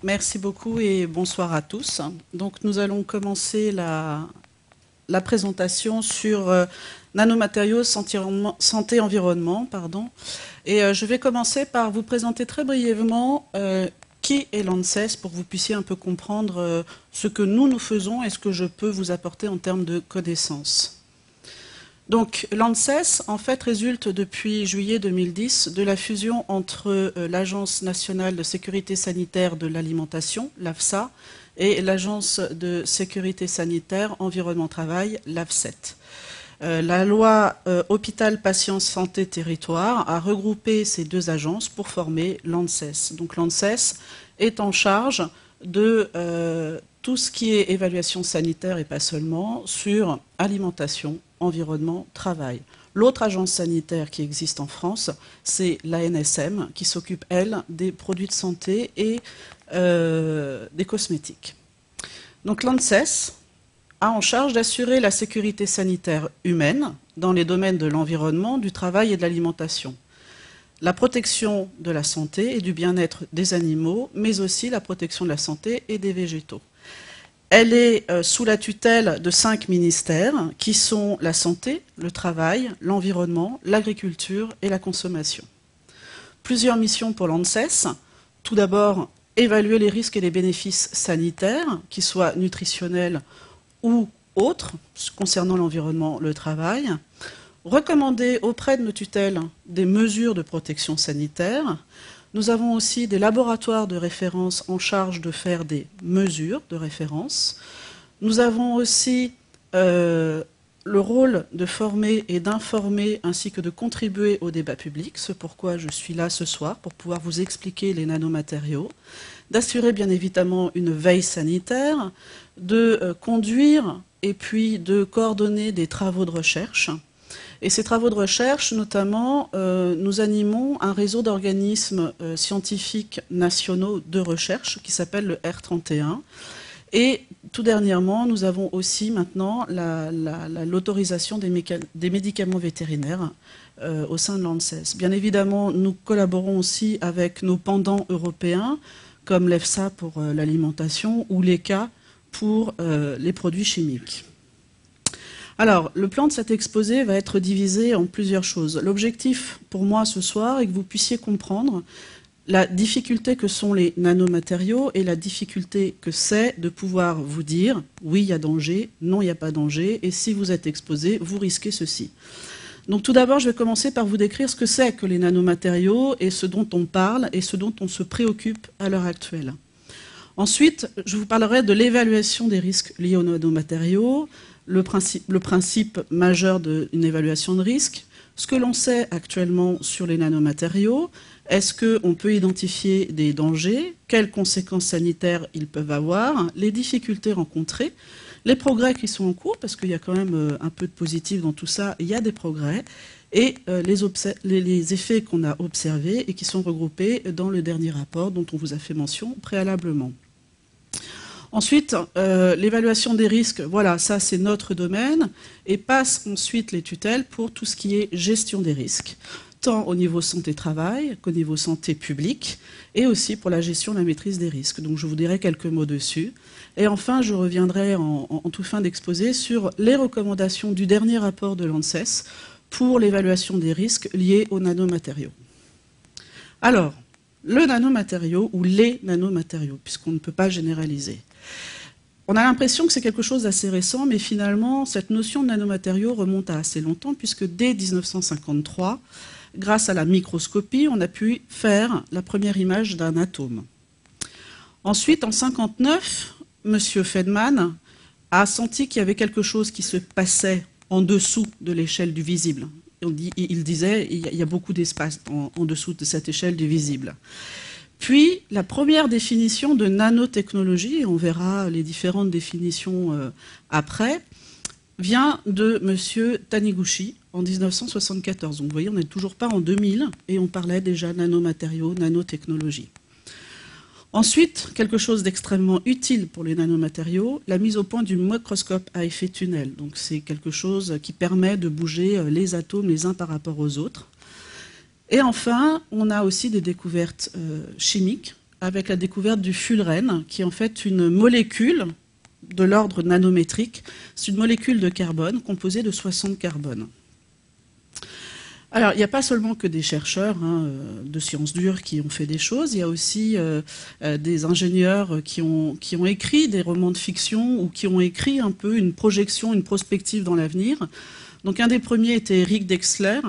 Merci beaucoup et bonsoir à tous. Donc nous allons commencer la présentation sur nanomatériaux, santé-environnement. Et je vais commencer par vous présenter très brièvement qui est l'ANSES pour que vous puissiez un peu comprendre ce que nous faisons et ce que je peux vous apporter en termes de connaissances. Donc l'ANSES, en fait, résulte depuis juillet 2010 de la fusion entre l'Agence nationale de sécurité sanitaire de l'alimentation, l'AFSA, et l'Agence de sécurité sanitaire environnement-travail, l'AFSET. La loi Hôpital, Patients, Santé, Territoire a regroupé ces deux agences pour former l'ANSES. Donc l'ANSES est en charge de tout ce qui est évaluation sanitaire et pas seulement sur alimentation, environnement, travail. L'autre agence sanitaire qui existe en France, c'est l'ANSM, qui s'occupe, elle, des produits de santé et des cosmétiques. Donc l'ANSES a en charge d'assurer la sécurité sanitaire humaine dans les domaines de l'environnement, du travail et de l'alimentation. La protection de la santé et du bien-être des animaux, mais aussi la protection de la santé et des végétaux. Elle est sous la tutelle de 5 ministères qui sont la santé, le travail, l'environnement, l'agriculture et la consommation. Plusieurs missions pour l'ANSES. Tout d'abord, évaluer les risques et les bénéfices sanitaires, qu'ils soient nutritionnels ou autres, concernant l'environnement, le travail. Recommander auprès de nos tutelles des mesures de protection sanitaire. Nous avons aussi des laboratoires de référence en charge de faire des mesures de référence. Nous avons aussi le rôle de former et d'informer ainsi que de contribuer au débat public, ce pourquoi je suis là ce soir, pour pouvoir vous expliquer les nanomatériaux, d'assurer bien évidemment une veille sanitaire, de conduire et puis de coordonner des travaux de recherche. Et ces travaux de recherche, notamment, nous animons un réseau d'organismes scientifiques nationaux de recherche qui s'appelle le R31. Et tout dernièrement, nous avons aussi maintenant l'autorisation des médicaments vétérinaires au sein de l'ANSES. Bien évidemment, nous collaborons aussi avec nos pendants européens, comme l'EFSA pour l'alimentation ou l'ECHA pour les produits chimiques. Alors, le plan de cet exposé va être divisé en plusieurs choses. L'objectif pour moi ce soir est que vous puissiez comprendre la difficulté que sont les nanomatériaux et la difficulté que c'est de pouvoir vous dire oui, il y a danger, non, il n'y a pas danger, et si vous êtes exposé, vous risquez ceci. Donc tout d'abord, je vais commencer par vous décrire ce que c'est que les nanomatériaux et ce dont on parle et ce dont on se préoccupe à l'heure actuelle. Ensuite, je vous parlerai de l'évaluation des risques liés aux nanomatériaux, le principe majeur d'une évaluation de risque, ce que l'on sait actuellement sur les nanomatériaux, est-ce qu'on peut identifier des dangers, quelles conséquences sanitaires ils peuvent avoir, les difficultés rencontrées, les progrès qui sont en cours, parce qu'il y a quand même un peu de positif dans tout ça, il y a des progrès, et les effets qu'on a observés et qui sont regroupés dans le dernier rapport dont on vous a fait mention préalablement. Ensuite, l'évaluation des risques, voilà, ça c'est notre domaine, et passe ensuite les tutelles pour tout ce qui est gestion des risques, tant au niveau santé-travail qu'au niveau santé publique, et aussi pour la gestion de la maîtrise des risques. Donc je vous dirai quelques mots dessus. Et enfin, je reviendrai en toute fin d'exposé sur les recommandations du dernier rapport de l'ANSES pour l'évaluation des risques liés aux nanomatériaux. Alors, le nanomatériau ou les nanomatériaux, puisqu'on ne peut pas généraliser. On a l'impression que c'est quelque chose d'assez récent, mais finalement, cette notion de nanomatériaux remonte à assez longtemps, puisque dès 1953, grâce à la microscopie, on a pu faire la première image d'un atome. Ensuite, en 1959, M. Feynman a senti qu'il y avait quelque chose qui se passait en dessous de l'échelle du visible. Il disait qu'il y a beaucoup d'espace en dessous de cette échelle du visible. Puis, la première définition de nanotechnologie, et on verra les différentes définitions après, vient de M. Taniguchi en 1974. Donc, vous voyez, on n'est toujours pas en 2000 et on parlait déjà nanomatériaux, nanotechnologie. Ensuite, quelque chose d'extrêmement utile pour les nanomatériaux, la mise au point du microscope à effet tunnel. Donc, c'est quelque chose qui permet de bouger les atomes les uns par rapport aux autres. Et enfin, on a aussi des découvertes chimiques, avec la découverte du fullerène, qui est en fait une molécule de l'ordre nanométrique. C'est une molécule de carbone composée de 60 carbones. Alors, il n'y a pas seulement que des chercheurs de sciences dures qui ont fait des choses, il y a aussi des ingénieurs qui ont écrit des romans de fiction ou qui ont écrit un peu une projection, une prospective dans l'avenir. Donc, un des premiers était Eric Drexler,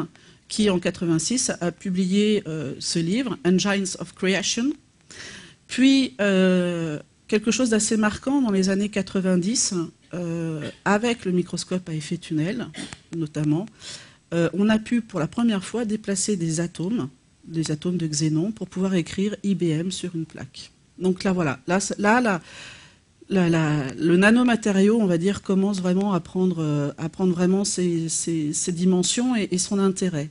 qui, en 86, a publié ce livre, Engines of Creation. Puis, quelque chose d'assez marquant dans les années 90, avec le microscope à effet tunnel, notamment, on a pu, pour la première fois, déplacer des atomes de xénon, pour pouvoir écrire IBM sur une plaque. Donc là, voilà. Le nanomatériau, on va dire, commence vraiment à prendre vraiment ses dimensions et son intérêt.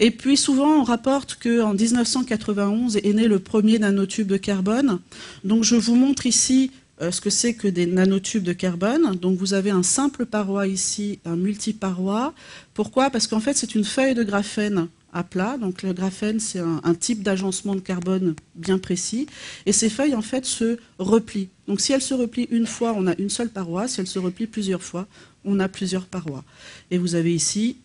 Et puis souvent, on rapporte qu'en 1991 est né le premier nanotube de carbone. Donc je vous montre ici ce que c'est que des nanotubes de carbone. Donc vous avez un simple paroi ici, un multiparoi. Pourquoi? Parce qu'en fait, c'est une feuille de graphène à plat. Donc le graphène, c'est un type d'agencement de carbone bien précis. Et ces feuilles, en fait, se replient. Donc si elles se replient une fois, on a une seule paroi. Si elles se replient plusieurs fois, on a plusieurs parois. Et vous avez ici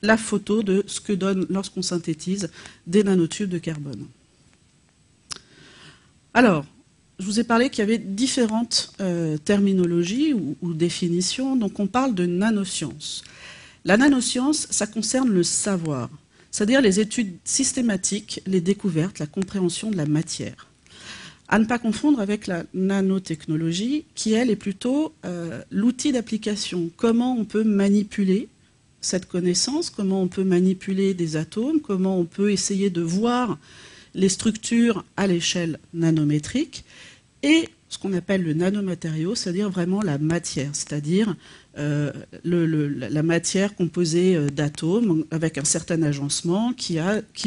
la photo de ce que donne, lorsqu'on synthétise, des nanotubes de carbone. Alors, je vous ai parlé qu'il y avait différentes terminologies ou définitions. Donc on parle de nanoscience. La nanoscience, ça concerne le savoir, c'est-à-dire les études systématiques, les découvertes, la compréhension de la matière. À ne pas confondre avec la nanotechnologie, qui, elle, est plutôt l'outil d'application. Comment on peut manipuler cette connaissance, comment on peut manipuler des atomes, comment on peut essayer de voir les structures à l'échelle nanométrique, et ce qu'on appelle le nanomatériau, c'est-à-dire vraiment la matière, c'est-à-dire la matière composée d'atomes avec un certain agencement qui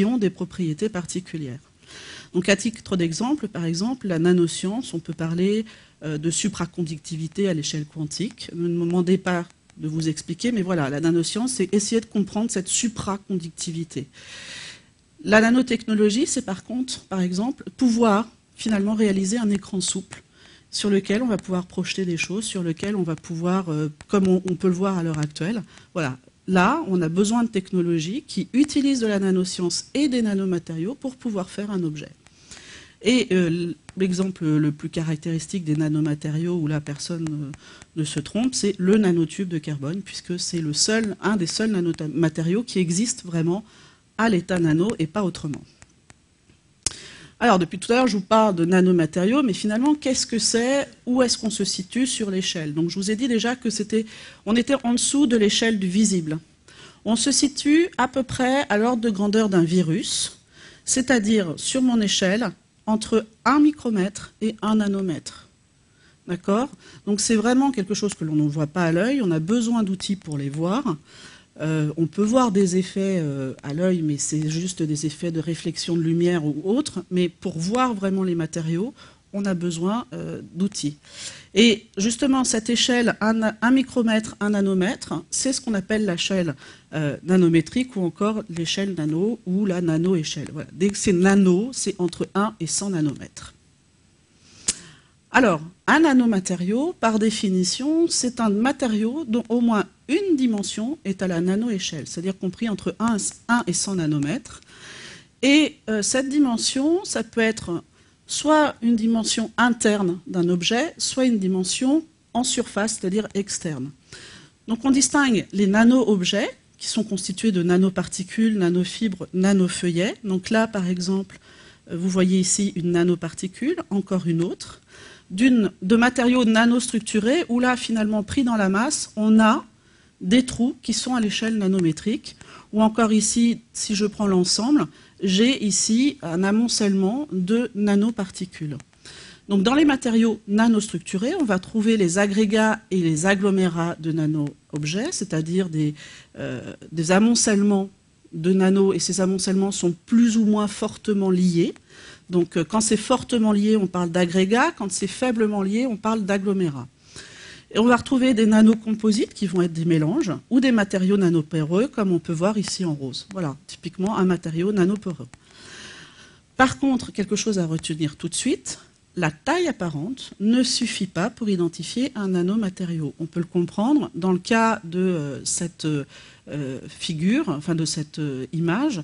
ont des propriétés particulières. Donc à titre d'exemple, par exemple, la nanoscience, on peut parler de supraconductivité à l'échelle quantique. Ne me demandez pas de vous expliquer, mais voilà, la nanoscience, c'est essayer de comprendre cette supraconductivité. La nanotechnologie, c'est par contre, par exemple, pouvoir finalement réaliser un écran souple sur lequel on va pouvoir projeter des choses, sur lequel on va pouvoir, comme on peut le voir à l'heure actuelle, voilà. Là, on a besoin de technologies qui utilisent de la nanoscience et des nanomatériaux pour pouvoir faire un objet. Et l'exemple le plus caractéristique des nanomatériaux où la personne ne se trompe, c'est le nanotube de carbone, puisque c'est un des seuls nanomatériaux qui existe vraiment à l'état nano et pas autrement. Alors, depuis tout à l'heure, je vous parle de nanomatériaux, mais finalement, qu'est-ce que c'est? Où est-ce qu'on se situe sur l'échelle? Donc, je vous ai dit déjà que on était en dessous de l'échelle du visible. On se situe à peu près à l'ordre de grandeur d'un virus, c'est-à-dire, sur mon échelle, entre 1 micromètre et 1 nanomètre. D'accord? Donc, c'est vraiment quelque chose que l'on ne voit pas à l'œil. On a besoin d'outils pour les voir. On peut voir des effets à l'œil, mais c'est juste des effets de réflexion de lumière ou autre. Mais pour voir vraiment les matériaux, on a besoin d'outils. Et justement, cette échelle, 1 micromètre, 1 nanomètre, c'est ce qu'on appelle l'échelle nanométrique ou encore l'échelle nano ou la nano-échelle. Voilà. Dès que c'est nano, c'est entre 1 et 100 nanomètres. Alors, un nanomatériau, par définition, c'est un matériau dont au moins une dimension est à la nano-échelle, c'est-à-dire compris entre 1 et 100 nanomètres. Et cette dimension, ça peut être soit une dimension interne d'un objet, soit une dimension en surface, c'est-à-dire externe. Donc on distingue les nano-objets, qui sont constitués de nanoparticules, nanofibres, nanofeuillets. Donc là, par exemple, vous voyez ici une nanoparticule, encore une autre, de matériaux nanostructurés, où là, finalement, pris dans la masse, on a des trous qui sont à l'échelle nanométrique, ou encore ici, si je prends l'ensemble, j'ai ici un amoncellement de nanoparticules. Donc dans les matériaux nanostructurés, on va trouver les agrégats et les agglomérats de nano-objets, c'est-à-dire des amoncellements de nano, et ces amoncellements sont plus ou moins fortement liés. Donc quand c'est fortement lié, on parle d'agrégats, quand c'est faiblement lié, on parle d'agglomérats. Et on va retrouver des nanocomposites qui vont être des mélanges, ou des matériaux nanoporeux, comme on peut voir ici en rose. Voilà, typiquement un matériau nanoporeux. Par contre, quelque chose à retenir tout de suite, la taille apparente ne suffit pas pour identifier un nanomatériau. On peut le comprendre dans le cas de cette figure, enfin de cette image.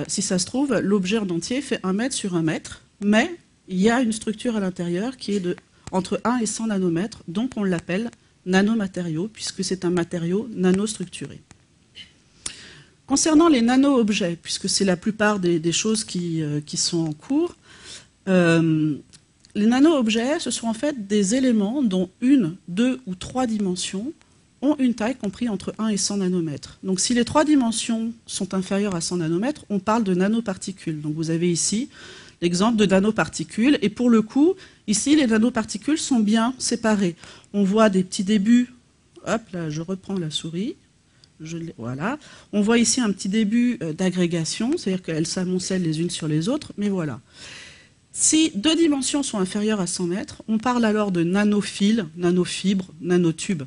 Si ça se trouve, l'objet en entier fait 1 mètre sur 1 mètre, mais il y a une structure à l'intérieur qui est entre 1 et 100 nanomètres, donc on l'appelle nanomatériau, puisque c'est un matériau nanostructuré. Concernant les nano-objets, puisque c'est la plupart des choses qui sont en cours, les nano-objets, ce sont en fait des éléments dont 1, 2 ou 3 dimensions ont une taille comprise entre 1 et 100 nanomètres. Donc si les 3 dimensions sont inférieures à 100 nanomètres, on parle de nanoparticules. Donc vous avez ici l'exemple de nanoparticules, et pour le coup, ici les nanoparticules sont bien séparées. On voit des petits débuts, hop là je reprends la souris, voilà. On voit ici un petit début d'agrégation, c'est-à-dire qu'elles s'amoncellent les unes sur les autres, mais voilà. Si 2 dimensions sont inférieures à 100 mètres, on parle alors de nanophiles, nanofibres, nanotubes.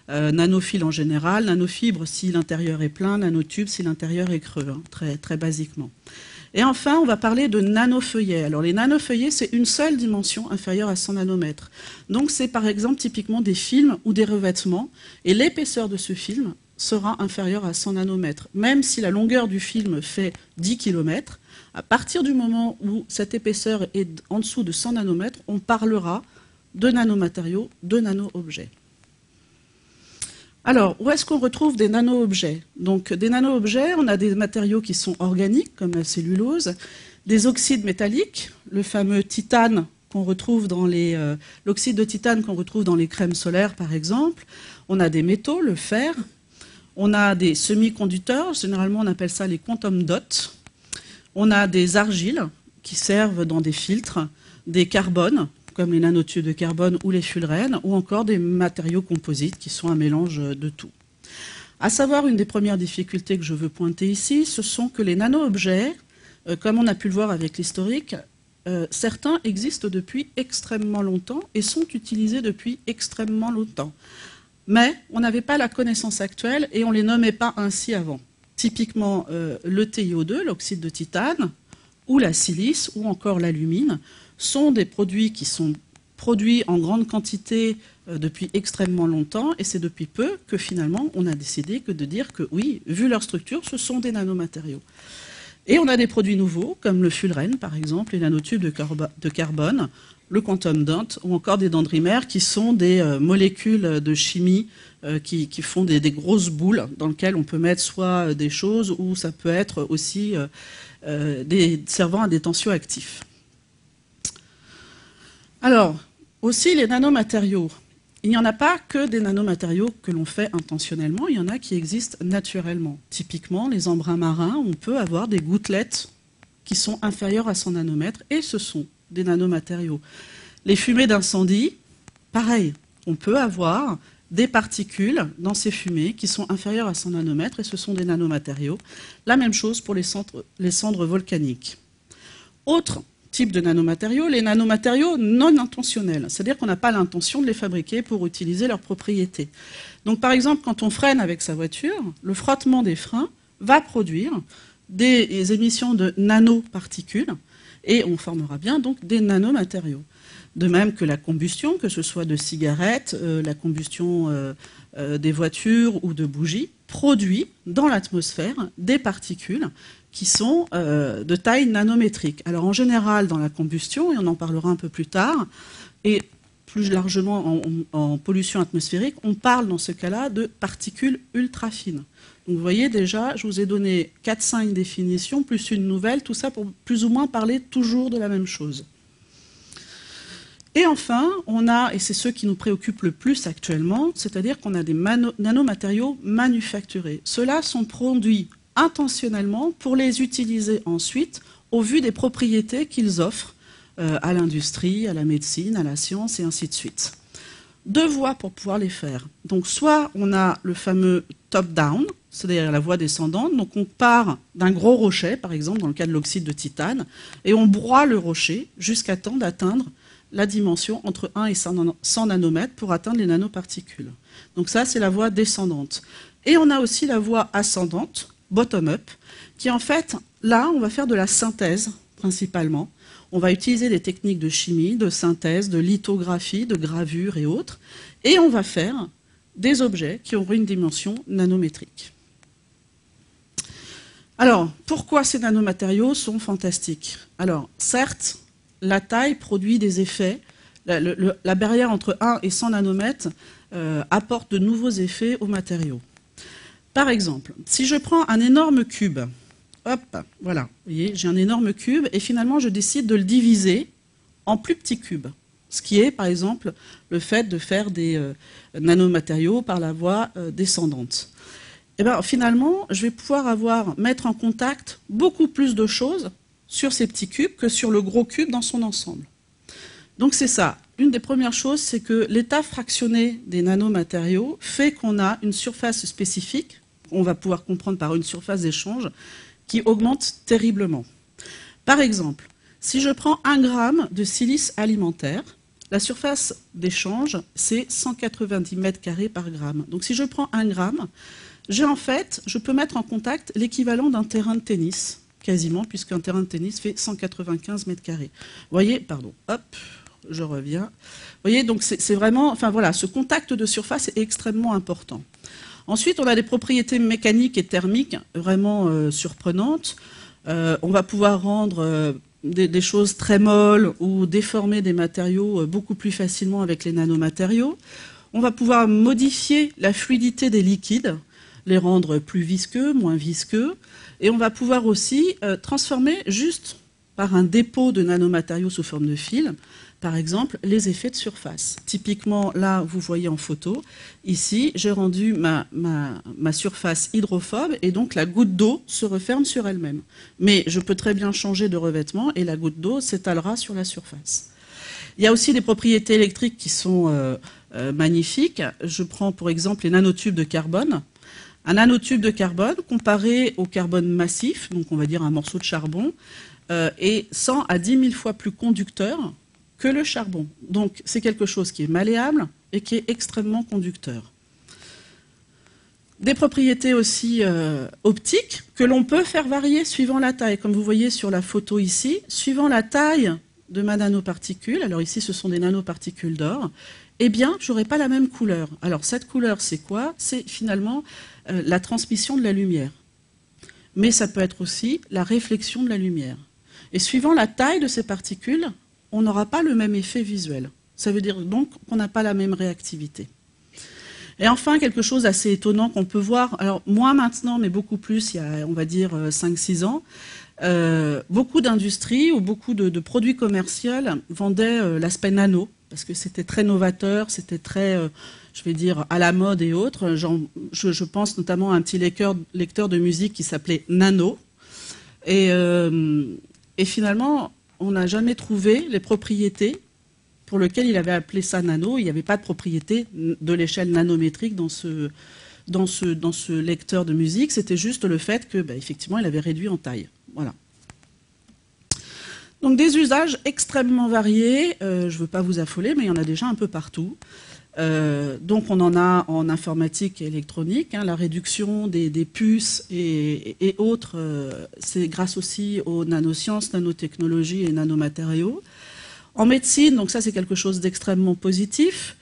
Nanophiles en général, nanofibres si l'intérieur est plein, nanotubes si l'intérieur est creux, hein, très basiquement. Et enfin, on va parler de nanofeuillets. Alors les nanofeuillets, c'est une seule dimension inférieure à 100 nanomètres. Donc c'est par exemple typiquement des films ou des revêtements, et l'épaisseur de ce film sera inférieure à 100 nanomètres. Même si la longueur du film fait 10 km, à partir du moment où cette épaisseur est en dessous de 100 nanomètres, on parlera de nanomatériaux, de nano-objets. Alors, où est-ce qu'on retrouve des nano-objets? Donc, des nano-objets, on a des matériaux qui sont organiques, comme la cellulose, des oxydes métalliques, le fameux titane qu'on retrouve dans l'oxyde de titane qu'on retrouve dans les crèmes solaires, par exemple. On a des métaux, le fer. On a des semi-conducteurs, généralement on appelle ça les quantum dots. On a des argiles qui servent dans des filtres, des carbones, comme les nanotubes de carbone ou les fullerènes, ou encore des matériaux composites qui sont un mélange de tout. À savoir, une des premières difficultés que je veux pointer ici, ce sont que les nano-objets, comme on a pu le voir avec l'historique, certains existent depuis extrêmement longtemps et sont utilisés depuis extrêmement longtemps. Mais on n'avait pas la connaissance actuelle et on ne les nommait pas ainsi avant. Typiquement, le TiO2, l'oxyde de titane, ou la silice, ou encore l'alumine, sont des produits qui sont produits en grande quantité depuis extrêmement longtemps, et c'est depuis peu que finalement on a décidé de dire que oui, vu leur structure, ce sont des nanomatériaux. Et on a des produits nouveaux, comme le fullerène par exemple, les nanotubes de carbone, le quantum dot, ou encore des dendrimères, qui sont des molécules de chimie qui font des grosses boules dans lesquelles on peut mettre soit des choses, ou ça peut être aussi servant à des tensioactifs. Alors, aussi les nanomatériaux. Il n'y en a pas que des nanomatériaux que l'on fait intentionnellement, il y en a qui existent naturellement. Typiquement, les embruns marins, on peut avoir des gouttelettes qui sont inférieures à 100 nanomètres, et ce sont des nanomatériaux. Les fumées d'incendie, pareil, on peut avoir des particules dans ces fumées qui sont inférieures à 100 nanomètres, et ce sont des nanomatériaux. La même chose pour les cendres volcaniques. Autre type de nanomatériaux, les nanomatériaux non intentionnels, c'est-à-dire qu'on n'a pas l'intention de les fabriquer pour utiliser leurs propriétés. Donc par exemple, quand on freine avec sa voiture, le frottement des freins va produire des émissions de nanoparticules, et on formera bien donc des nanomatériaux. De même que la combustion, que ce soit de cigarettes, la combustion des voitures ou de bougies, produit dans l'atmosphère des particules qui sont de taille nanométrique. Alors en général, dans la combustion, et on en parlera un peu plus tard, et plus largement en pollution atmosphérique, on parle dans ce cas-là de particules ultra fines. Donc vous voyez déjà, je vous ai donné 4-5 définitions, plus une nouvelle, tout ça pour plus ou moins parler toujours de la même chose. Et enfin, on a, et c'est ce qui nous préoccupe le plus actuellement, c'est-à-dire qu'on a des nanomatériaux manufacturés. Ceux-là sont produits intentionnellement pour les utiliser ensuite au vu des propriétés qu'ils offrent à l'industrie, à la médecine, à la science et ainsi de suite. 2 voies pour pouvoir les faire. Donc soit on a le fameux top-down, c'est-à-dire la voie descendante, donc on part d'un gros rocher, par exemple dans le cas de l'oxyde de titane, et on broie le rocher jusqu'à temps d'atteindre la dimension entre 1 et 100 nanomètres pour atteindre les nanoparticules. Donc ça, c'est la voie descendante. Et on a aussi la voie ascendante, bottom-up, qui en fait, là, on va faire de la synthèse principalement. On va utiliser des techniques de chimie, de synthèse, de lithographie, de gravure et autres. Et on va faire des objets qui auront une dimension nanométrique. Alors, pourquoi ces nanomatériaux sont fantastiques? Alors, certes, la taille produit des effets. La barrière entre 1 et 100 nanomètres apporte de nouveaux effets aux matériaux. Par exemple, si je prends un énorme cube, hop, voilà, vous voyez, j'ai un énorme cube, et finalement je décide de le diviser en plus petits cubes. Ce qui est, par exemple, le fait de faire des nanomatériaux par la voie descendante. Et bien, finalement, je vais pouvoir mettre en contact beaucoup plus de choses sur ces petits cubes que sur le gros cube dans son ensemble. Donc c'est ça. Une des premières choses, c'est que l'état fractionné des nanomatériaux fait qu'on a une surface spécifique, on va pouvoir comprendre par une surface d'échange, qui augmente terriblement. Par exemple, si je prends 1 gramme de silice alimentaire, la surface d'échange, c'est 190 mètres carrés par gramme. Donc si je prends 1 gramme, je peux mettre en contact l'équivalent d'un terrain de tennis, quasiment, puisqu'un terrain de tennis fait 195 mètres carrés. Vous voyez, pardon, hop, je reviens. Vous voyez, donc c'est vraiment, enfin voilà, ce contact de surface est extrêmement important. Ensuite, on a des propriétés mécaniques et thermiques vraiment surprenantes. On va pouvoir rendre des choses très molles ou déformer des matériaux beaucoup plus facilement avec les nanomatériaux. On va pouvoir modifier la fluidité des liquides, les rendre plus visqueux, moins visqueux. Et on va pouvoir aussi transformer juste par un dépôt de nanomatériaux sous forme de fil, par exemple, les effets de surface. Typiquement, là, vous voyez en photo, ici, j'ai rendu ma surface hydrophobe et donc la goutte d'eau se referme sur elle-même. Mais je peux très bien changer de revêtement et la goutte d'eau s'étalera sur la surface. Il y a aussi des propriétés électriques qui sont magnifiques. Je prends pour exemple les nanotubes de carbone. Un nanotube de carbone, comparé au carbone massif, donc on va dire un morceau de charbon, est 100 à 10 000 fois plus conducteur que le charbon. Donc c'est quelque chose qui est malléable et qui est extrêmement conducteur. Des propriétés aussi optiques que l'on peut faire varier suivant la taille. Comme vous voyez sur la photo ici, suivant la taille de ma nanoparticule, alors ici ce sont des nanoparticules d'or, eh bien je n'aurai pas la même couleur. Alors cette couleur c'est quoi? C'est finalement la transmission de la lumière. Mais ça peut être aussi la réflexion de la lumière. Et suivant la taille de ces particules, on n'aura pas le même effet visuel. Ça veut dire donc qu'on n'a pas la même réactivité. Et enfin, quelque chose d'assez étonnant qu'on peut voir, alors moins maintenant, mais beaucoup plus, il y a, on va dire, 5-6 ans, beaucoup d'industries ou beaucoup de produits commerciaux vendaient l'aspect nano, parce que c'était très novateur, c'était très, je vais dire, à la mode et autres. Je pense notamment à un petit lecteur de musique qui s'appelait Nano. Et finalement, on n'a jamais trouvé les propriétés pour lesquelles il avait appelé ça nano. Il n'y avait pas de propriété de l'échelle nanométrique dans ce lecteur de musique. C'était juste le fait que, effectivement, il avait réduit en taille. Voilà. Donc des usages extrêmement variés. Je ne veux pas vous affoler, mais il y en a déjà un peu partout. Donc on en a en informatique et électronique, la réduction des puces et autres, c'est grâce aussi aux nanosciences, nanotechnologies et nanomatériaux. En médecine, donc ça c'est quelque chose d'extrêmement positif.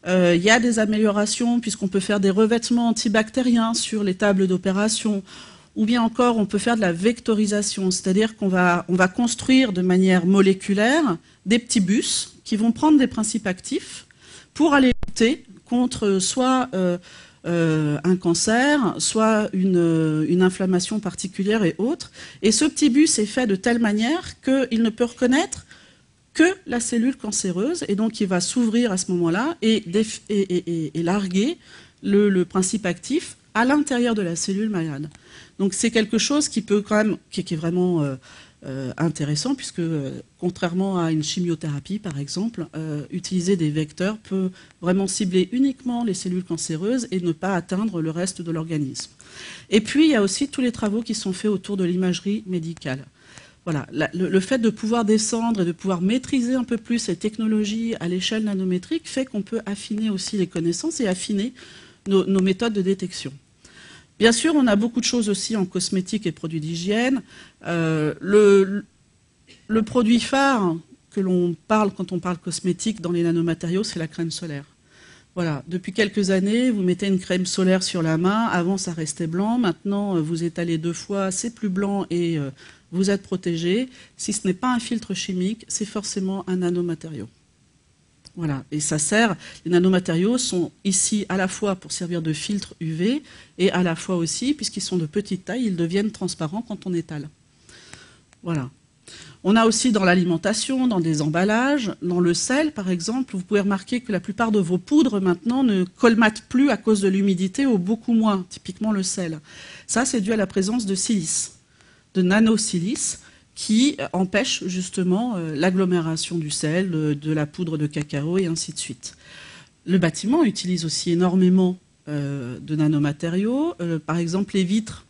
Il y a des améliorations puisqu'on peut faire des revêtements antibactériens sur les tables d'opération, ou bien encore on peut faire de la vectorisation, c'est-à-dire qu'on va construire de manière moléculaire des petits bus qui vont prendre des principes actifs pour aller lutter contre soit un cancer, soit une inflammation particulière et autres. Et ce petit bus est fait de telle manière qu'il ne peut reconnaître que la cellule cancéreuse, et donc il va s'ouvrir à ce moment-là et larguer le principe actif à l'intérieur de la cellule malade. Donc c'est quelque chose qui peut quand même, qui est vraiment intéressant, puisque contrairement à une chimiothérapie par exemple, utiliser des vecteurs peut vraiment cibler uniquement les cellules cancéreuses et ne pas atteindre le reste de l'organisme. Et puis il y a aussi tous les travaux qui sont faits autour de l'imagerie médicale. Voilà, le fait de pouvoir descendre et de pouvoir maîtriser un peu plus ces technologies à l'échelle nanométrique fait qu'on peut affiner aussi les connaissances et affiner nos méthodes de détection. Bien sûr, on a beaucoup de choses aussi en cosmétique et produits d'hygiène. Le le produit phare que l'on parle quand on parle cosmétique dans les nanomatériaux, c'est la crème solaire. Voilà, depuis quelques années, vous mettez une crème solaire sur la main, avant ça restait blanc, maintenant vous étalez 2 fois, c'est plus blanc et vous êtes protégé. Si ce n'est pas un filtre chimique, c'est forcément un nanomatériau. Voilà, et ça sert, les nanomatériaux sont ici à la fois pour servir de filtre UV et à la fois aussi, puisqu'ils sont de petite taille, ils deviennent transparents quand on étale. Voilà. On a aussi dans l'alimentation, dans des emballages, dans le sel par exemple, vous pouvez remarquer que la plupart de vos poudres maintenant ne colmatent plus à cause de l'humidité ou beaucoup moins, typiquement le sel. Ça c'est dû à la présence de silice, de nanosilice, qui empêche justement l'agglomération du sel, de la poudre de cacao et ainsi de suite. Le bâtiment utilise aussi énormément de nanomatériaux, par exemple les vitres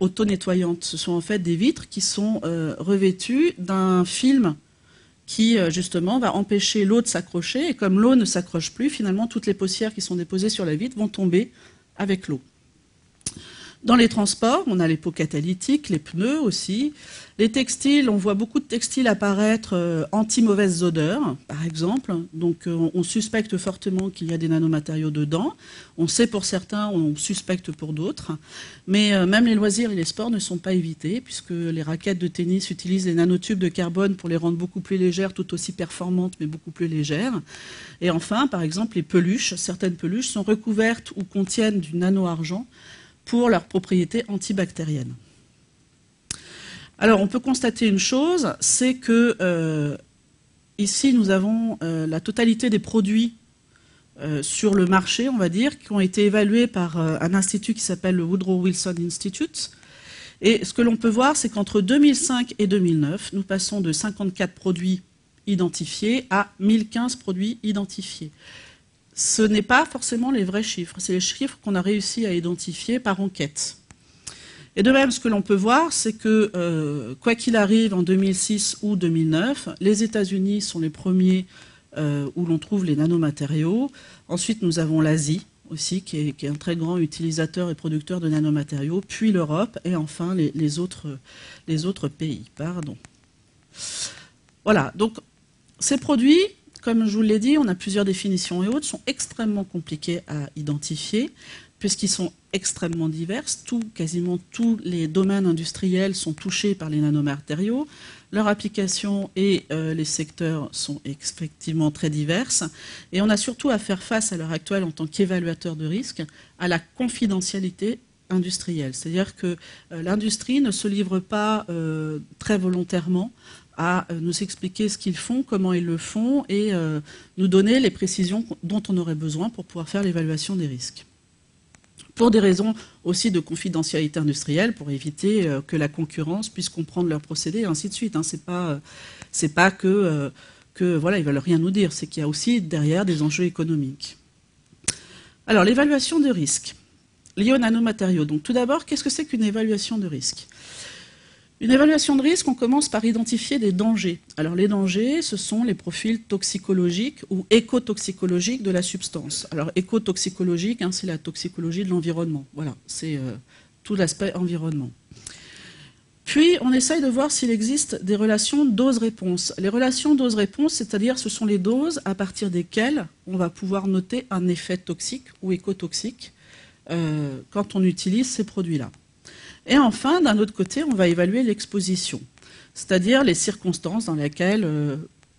auto-nettoyantes. Ce sont en fait des vitres qui sont revêtues d'un film qui justement va empêcher l'eau de s'accrocher, et comme l'eau ne s'accroche plus, finalement toutes les poussières qui sont déposées sur la vitre vont tomber avec l'eau. Dans les transports, on a les pots catalytiques, les pneus aussi. Les textiles, on voit beaucoup de textiles apparaître anti-mauvaises odeurs, par exemple. Donc on suspecte fortement qu'il y a des nanomatériaux dedans. On sait pour certains, on suspecte pour d'autres. Mais même les loisirs et les sports ne sont pas évités, puisque les raquettes de tennis utilisent les nanotubes de carbone pour les rendre beaucoup plus légères, tout aussi performantes, mais beaucoup plus légères. Et enfin, par exemple, les peluches. Certaines peluches sont recouvertes ou contiennent du nano-argent pour leurs propriétés antibactériennes. Alors, on peut constater une chose, c'est que ici, nous avons la totalité des produits sur le marché, on va dire, qui ont été évalués par un institut qui s'appelle le Woodrow Wilson Institute. Et ce que l'on peut voir, c'est qu'entre 2005 et 2009, nous passons de 54 produits identifiés à 1015 produits identifiés. Ce n'est pas forcément les vrais chiffres, c'est les chiffres qu'on a réussi à identifier par enquête. Et de même, ce que l'on peut voir, c'est que, quoi qu'il arrive en 2006 ou 2009, les États-Unis sont les premiers où l'on trouve les nanomatériaux. Ensuite, nous avons l'Asie aussi, qui est un très grand utilisateur et producteur de nanomatériaux, puis l'Europe, et enfin les autres pays. Pardon. Voilà, donc ces produits, comme je vous l'ai dit, on a plusieurs définitions et autres, sont extrêmement compliqués à identifier, puisqu'ils sont extrêmement divers. Quasiment tous les domaines industriels sont touchés par les nanomatériaux. Leur application et les secteurs sont effectivement très diverses. Et on a surtout à faire face à l'heure actuelle, en tant qu'évaluateur de risque, à la confidentialité industrielle. C'est-à-dire que l'industrie ne se livre pas très volontairement à nous expliquer ce qu'ils font, comment ils le font, et nous donner les précisions dont on aurait besoin pour pouvoir faire l'évaluation des risques. Pour des raisons aussi de confidentialité industrielle, pour éviter que la concurrence puisse comprendre leurs procédés, et ainsi de suite. C'est pas que voilà, ils veulent rien nous dire, c'est qu'il y a aussi derrière des enjeux économiques. Alors, l'évaluation de risque liée aux nanomatériaux. Donc, tout d'abord, qu'est-ce que c'est qu'une évaluation de risque ? Une évaluation de risque, on commence par identifier des dangers. Alors les dangers, ce sont les profils toxicologiques ou écotoxicologiques de la substance. Alors écotoxicologique, c'est la toxicologie de l'environnement. Voilà, c'est tout l'aspect environnement. Puis on essaye de voir s'il existe des relations dose-réponse. Les relations dose-réponse, c'est-à-dire ce sont les doses à partir desquelles on va pouvoir noter un effet toxique ou écotoxique quand on utilise ces produits-là. Et enfin, d'un autre côté, on va évaluer l'exposition, c'est-à-dire les circonstances dans lesquelles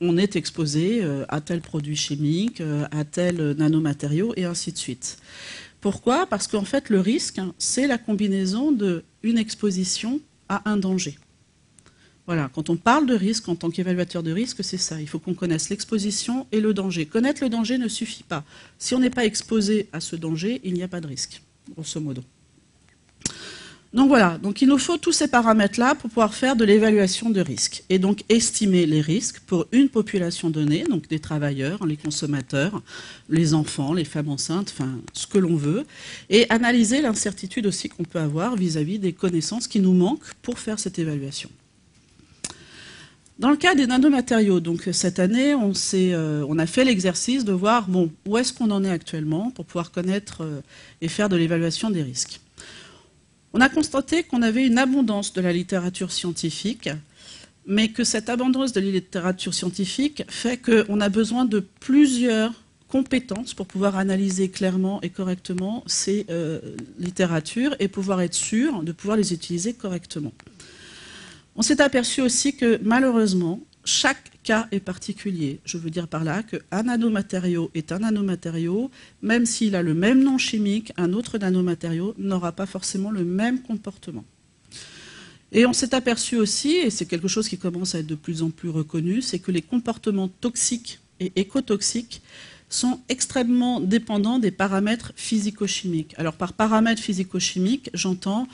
on est exposé à tel produit chimique, à tel nanomatériau, et ainsi de suite. Pourquoi ? Parce qu'en fait, le risque, c'est la combinaison d'une exposition à un danger. Voilà, quand on parle de risque en tant qu'évaluateur de risque, c'est ça. Il faut qu'on connaisse l'exposition et le danger. Connaître le danger ne suffit pas. Si on n'est pas exposé à ce danger, il n'y a pas de risque, grosso modo. Donc voilà, donc il nous faut tous ces paramètres-là pour pouvoir faire de l'évaluation de risque et donc estimer les risques pour une population donnée, donc des travailleurs, les consommateurs, les enfants, les femmes enceintes, enfin ce que l'on veut, et analyser l'incertitude aussi qu'on peut avoir vis-à-vis des connaissances qui nous manquent pour faire cette évaluation. Dans le cas des nanomatériaux, donc cette année, on a fait l'exercice de voir où est-ce qu'on en est actuellement pour pouvoir connaître et faire de l'évaluation des risques. On a constaté qu'on avait une abondance de la littérature scientifique mais que cette abondance de la littérature scientifique fait qu'on a besoin de plusieurs compétences pour pouvoir analyser clairement et correctement ces littératures et pouvoir être sûr de pouvoir les utiliser correctement. On s'est aperçu aussi que malheureusement, chaque cas est particulier. Je veux dire par là qu'un nanomatériau est un nanomatériau, même s'il a le même nom chimique, un autre nanomatériau n'aura pas forcément le même comportement. Et on s'est aperçu aussi, et c'est quelque chose qui commence à être de plus en plus reconnu, c'est que les comportements toxiques et écotoxiques sont extrêmement dépendants des paramètres physico-chimiques. Alors par paramètres physico-chimiques, j'entends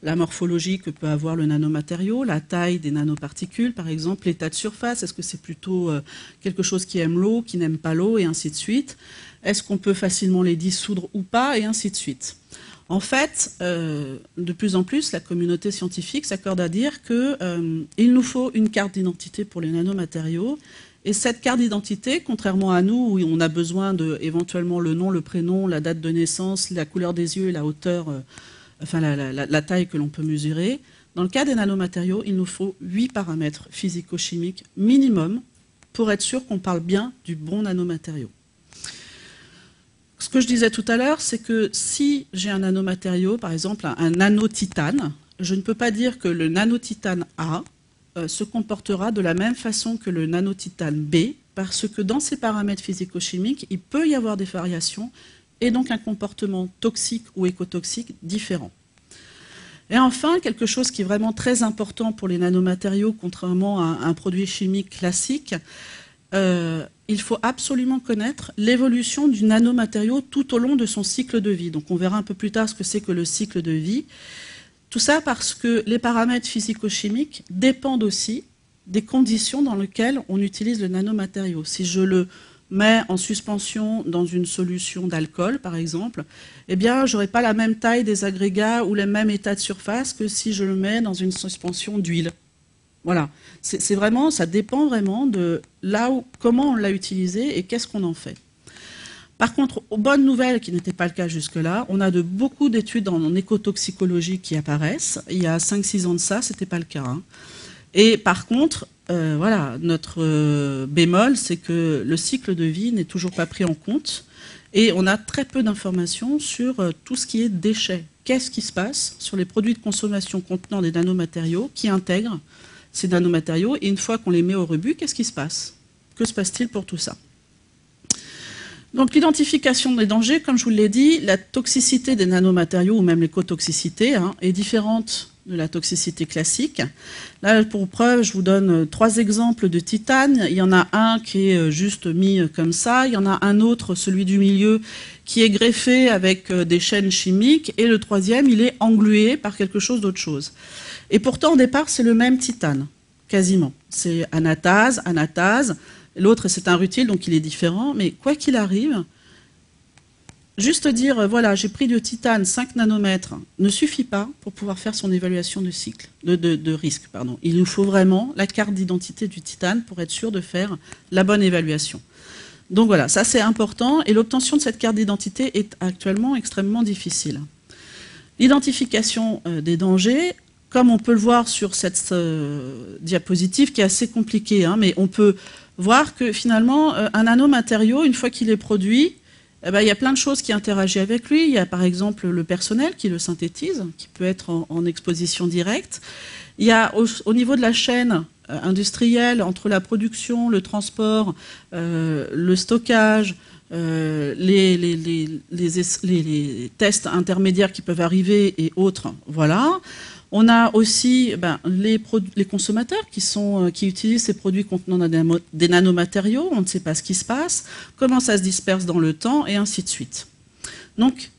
la morphologie que peut avoir le nanomatériau, la taille des nanoparticules, par exemple, l'état de surface, est-ce que c'est plutôt quelque chose qui aime l'eau, qui n'aime pas l'eau, et ainsi de suite. Est-ce qu'on peut facilement les dissoudre ou pas, et ainsi de suite. En fait, de plus en plus, la communauté scientifique s'accorde à dire qu'il nous faut une carte d'identité pour les nanomatériaux. Et cette carte d'identité, contrairement à nous, où on a besoin de éventuellement le nom, le prénom, la date de naissance, la couleur des yeux et la hauteur, enfin la taille que l'on peut mesurer, dans le cas des nanomatériaux, il nous faut 8 paramètres physico-chimiques minimum pour être sûr qu'on parle bien du bon nanomatériau. Ce que je disais tout à l'heure, c'est que si j'ai un nanomatériau, par exemple un nanotitane, je ne peux pas dire que le nanotitane A se comportera de la même façon que le nanotitane B, parce que dans ces paramètres physico-chimiques, il peut y avoir des variations et donc un comportement toxique ou écotoxique différent. Et enfin, quelque chose qui est vraiment très important pour les nanomatériaux, contrairement à un produit chimique classique, il faut absolument connaître l'évolution du nanomatériau tout au long de son cycle de vie. Donc on verra un peu plus tard ce que c'est que le cycle de vie. Tout ça parce que les paramètres physico-chimiques dépendent aussi des conditions dans lesquelles on utilise le nanomatériau. Si je le mets en suspension dans une solution d'alcool, par exemple, eh bien, je n'aurai pas la même taille des agrégats ou le même état de surface que si je le mets dans une suspension d'huile. Voilà. C'est vraiment, ça dépend vraiment de là où, comment on l'a utilisé et qu'est-ce qu'on en fait. Par contre, aux bonnes nouvelles, qui n'était pas le cas jusque-là, on a beaucoup d'études en écotoxicologie qui apparaissent. Il y a 5-6 ans de ça, ce n'était pas le cas. Hein. Et par contre, voilà, notre bémol, c'est que le cycle de vie n'est toujours pas pris en compte et on a très peu d'informations sur tout ce qui est déchets. Qu'est-ce qui se passe sur les produits de consommation contenant des nanomatériaux qui intègrent ces nanomatériaux et une fois qu'on les met au rebut, qu'est-ce qui se passe? Que se passe-t-il pour tout ça? Donc l'identification des dangers, comme je vous l'ai dit, la toxicité des nanomatériaux ou même l'écotoxicité est différente de la toxicité classique. Là, pour preuve, je vous donne 3 exemples de titane. Il y en a un qui est juste mis comme ça, il y en a un autre, celui du milieu, qui est greffé avec des chaînes chimiques, et le troisième, il est englué par quelque chose d'autre chose. Et pourtant, au départ, c'est le même titane, quasiment. C'est anatase, anatase. L'autre, c'est un rutile, donc il est différent. Mais quoi qu'il arrive, juste dire, voilà, j'ai pris du titane 5 nanomètres, ne suffit pas pour pouvoir faire son évaluation de cycle, de risque. Pardon. Il nous faut vraiment la carte d'identité du titane pour être sûr de faire la bonne évaluation. Donc voilà, ça c'est important. Et l'obtention de cette carte d'identité est actuellement extrêmement difficile. L'identification des dangers, comme on peut le voir sur cette diapositive, qui est assez compliquée, hein, mais on peut voir que finalement, un nanomatériau, une fois qu'il est produit, eh ben, il y a plein de choses qui interagissent avec lui. Il y a par exemple le personnel qui le synthétise, qui peut être en exposition directe. Il y a au niveau de la chaîne industrielle, entre la production, le transport, le stockage, les tests intermédiaires qui peuvent arriver et autres, voilà. On a aussi les consommateurs qui utilisent ces produits contenant des nanomatériaux. On ne sait pas ce qui se passe, comment ça se disperse dans le temps, et ainsi de suite. Donc,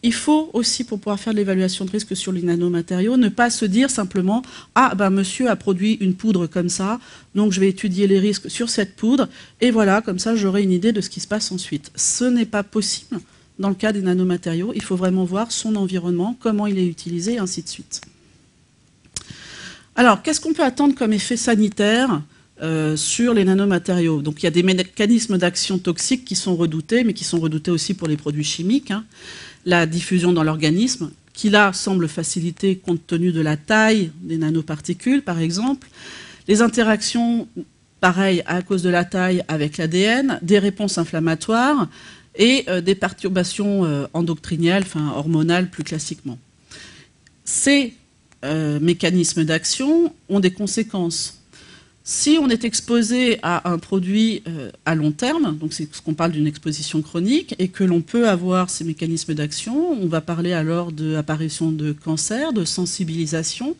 il faut aussi, pour pouvoir faire l'évaluation de risque sur les nanomatériaux, ne pas se dire simplement « Ah, monsieur a produit une poudre comme ça, donc je vais étudier les risques sur cette poudre, et voilà, comme ça j'aurai une idée de ce qui se passe ensuite ». Ce n'est pas possible dans le cas des nanomatériaux. Il faut vraiment voir son environnement, comment il est utilisé, et ainsi de suite. Alors, qu'est-ce qu'on peut attendre comme effet sanitaire sur les nanomatériaux? Donc, il y a des mécanismes d'action toxiques qui sont redoutés, mais qui sont redoutés aussi pour les produits chimiques. Hein. La diffusion dans l'organisme, qui là semble faciliter compte tenu de la taille des nanoparticules, par exemple. Les interactions, pareil, à cause de la taille avec l'ADN, des réponses inflammatoires et des perturbations endocriniales, enfin hormonales plus classiquement. Ces mécanismes d'action ont des conséquences. Si on est exposé à un produit à long terme, donc c'est ce qu'on parle d'une exposition chronique, et que l'on peut avoir ces mécanismes d'action, on va parler alors d'apparition de cancer, de sensibilisation,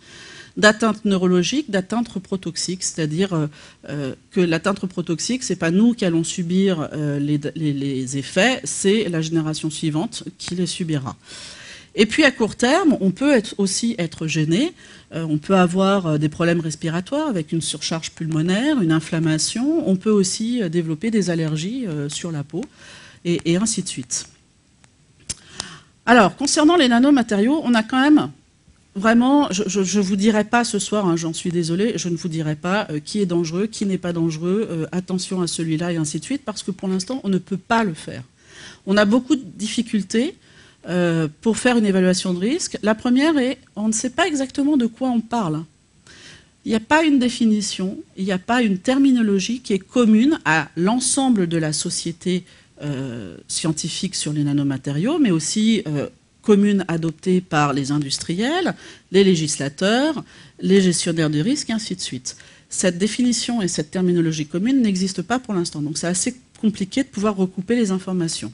d'atteinte neurologique, d'atteinte reprotoxique, c'est-à-dire que l'atteinte reprotoxique, c'est pas nous qui allons subir les effets, c'est la génération suivante qui les subira. Et puis à court terme, on peut aussi être gêné, on peut avoir des problèmes respiratoires avec une surcharge pulmonaire, une inflammation, on peut aussi développer des allergies sur la peau, et ainsi de suite. Alors, concernant les nanomatériaux, on a quand même vraiment, je ne vous dirai pas ce soir, hein, j'en suis désolée, je ne vous dirai pas qui est dangereux, qui n'est pas dangereux, attention à celui-là et ainsi de suite, parce que pour l'instant, on ne peut pas le faire. On a beaucoup de difficultés pour faire une évaluation de risque. La première est, on ne sait pas exactement de quoi on parle. Il n'y a pas une définition, il n'y a pas une terminologie qui est commune à l'ensemble de la société scientifique sur les nanomatériaux, mais aussi commune adoptée par les industriels, les législateurs, les gestionnaires de risque, et ainsi de suite. Cette définition et cette terminologie commune n'existent pas pour l'instant, donc c'est assez compliqué de pouvoir recouper les informations.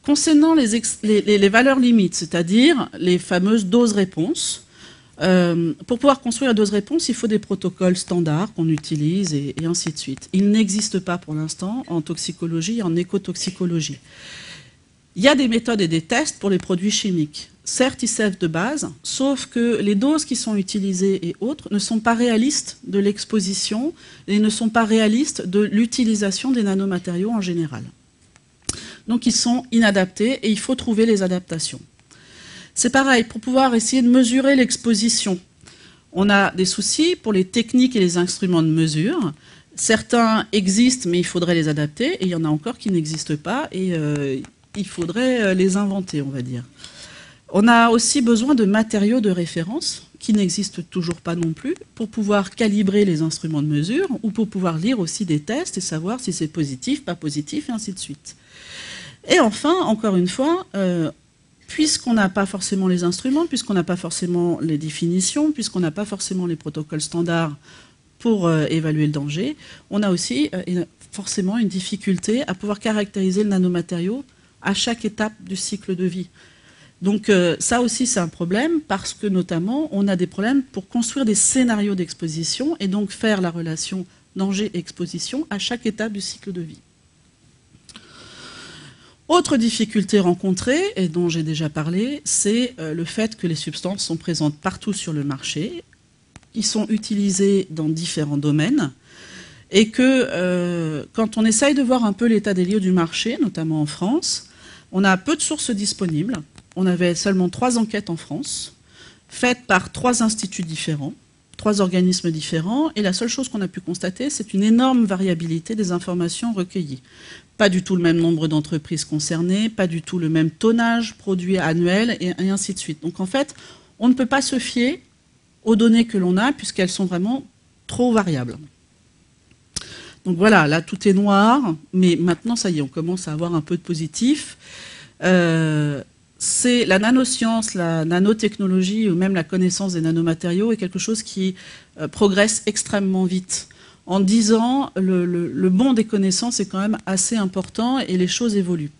Concernant les valeurs limites, c'est-à-dire les fameuses doses-réponses, pour pouvoir construire la dose-réponse, il faut des protocoles standards qu'on utilise et ainsi de suite. Il n'existe pas pour l'instant en toxicologie et en écotoxicologie. Il y a des méthodes et des tests pour les produits chimiques. Certes, ils servent de base, sauf que les doses qui sont utilisées et autres ne sont pas réalistes de l'exposition et ne sont pas réalistes de l'utilisation des nanomatériaux en général. Donc ils sont inadaptés et il faut trouver les adaptations. C'est pareil, pour pouvoir essayer de mesurer l'exposition, on a des soucis pour les techniques et les instruments de mesure. Certains existent, mais il faudrait les adapter, et il y en a encore qui n'existent pas, et il faudrait les inventer, on va dire. On a aussi besoin de matériaux de référence, qui n'existent toujours pas non plus, pour pouvoir calibrer les instruments de mesure, ou pour pouvoir lire aussi des tests et savoir si c'est positif, pas positif, et ainsi de suite. Et enfin, encore une fois, puisqu'on n'a pas forcément les instruments, puisqu'on n'a pas forcément les définitions, puisqu'on n'a pas forcément les protocoles standards pour évaluer le danger, on a aussi forcément une difficulté à pouvoir caractériser le nanomatériau à chaque étape du cycle de vie. Donc ça aussi c'est un problème parce que notamment on a des problèmes pour construire des scénarios d'exposition et donc faire la relation danger-exposition à chaque étape du cycle de vie. Autre difficulté rencontrée, et dont j'ai déjà parlé, c'est le fait que les substances sont présentes partout sur le marché, ils sont utilisés dans différents domaines, et que quand on essaye de voir un peu l'état des lieux du marché, notamment en France, on a peu de sources disponibles. On avait seulement 3 enquêtes en France, faites par 3 instituts différents, 3 organismes différents, et la seule chose qu'on a pu constater, c'est une énorme variabilité des informations recueillies. Pas du tout le même nombre d'entreprises concernées, pas du tout le même tonnage produit annuel, et ainsi de suite. Donc en fait, on ne peut pas se fier aux données que l'on a, puisqu'elles sont vraiment trop variables. Donc voilà, là tout est noir, mais maintenant ça y est, on commence à avoir un peu de positif. C'est la nanoscience, la nanotechnologie, ou même la connaissance des nanomatériaux est quelque chose qui progresse extrêmement vite. En 10 ans, le bond des connaissances est quand même assez important et les choses évoluent.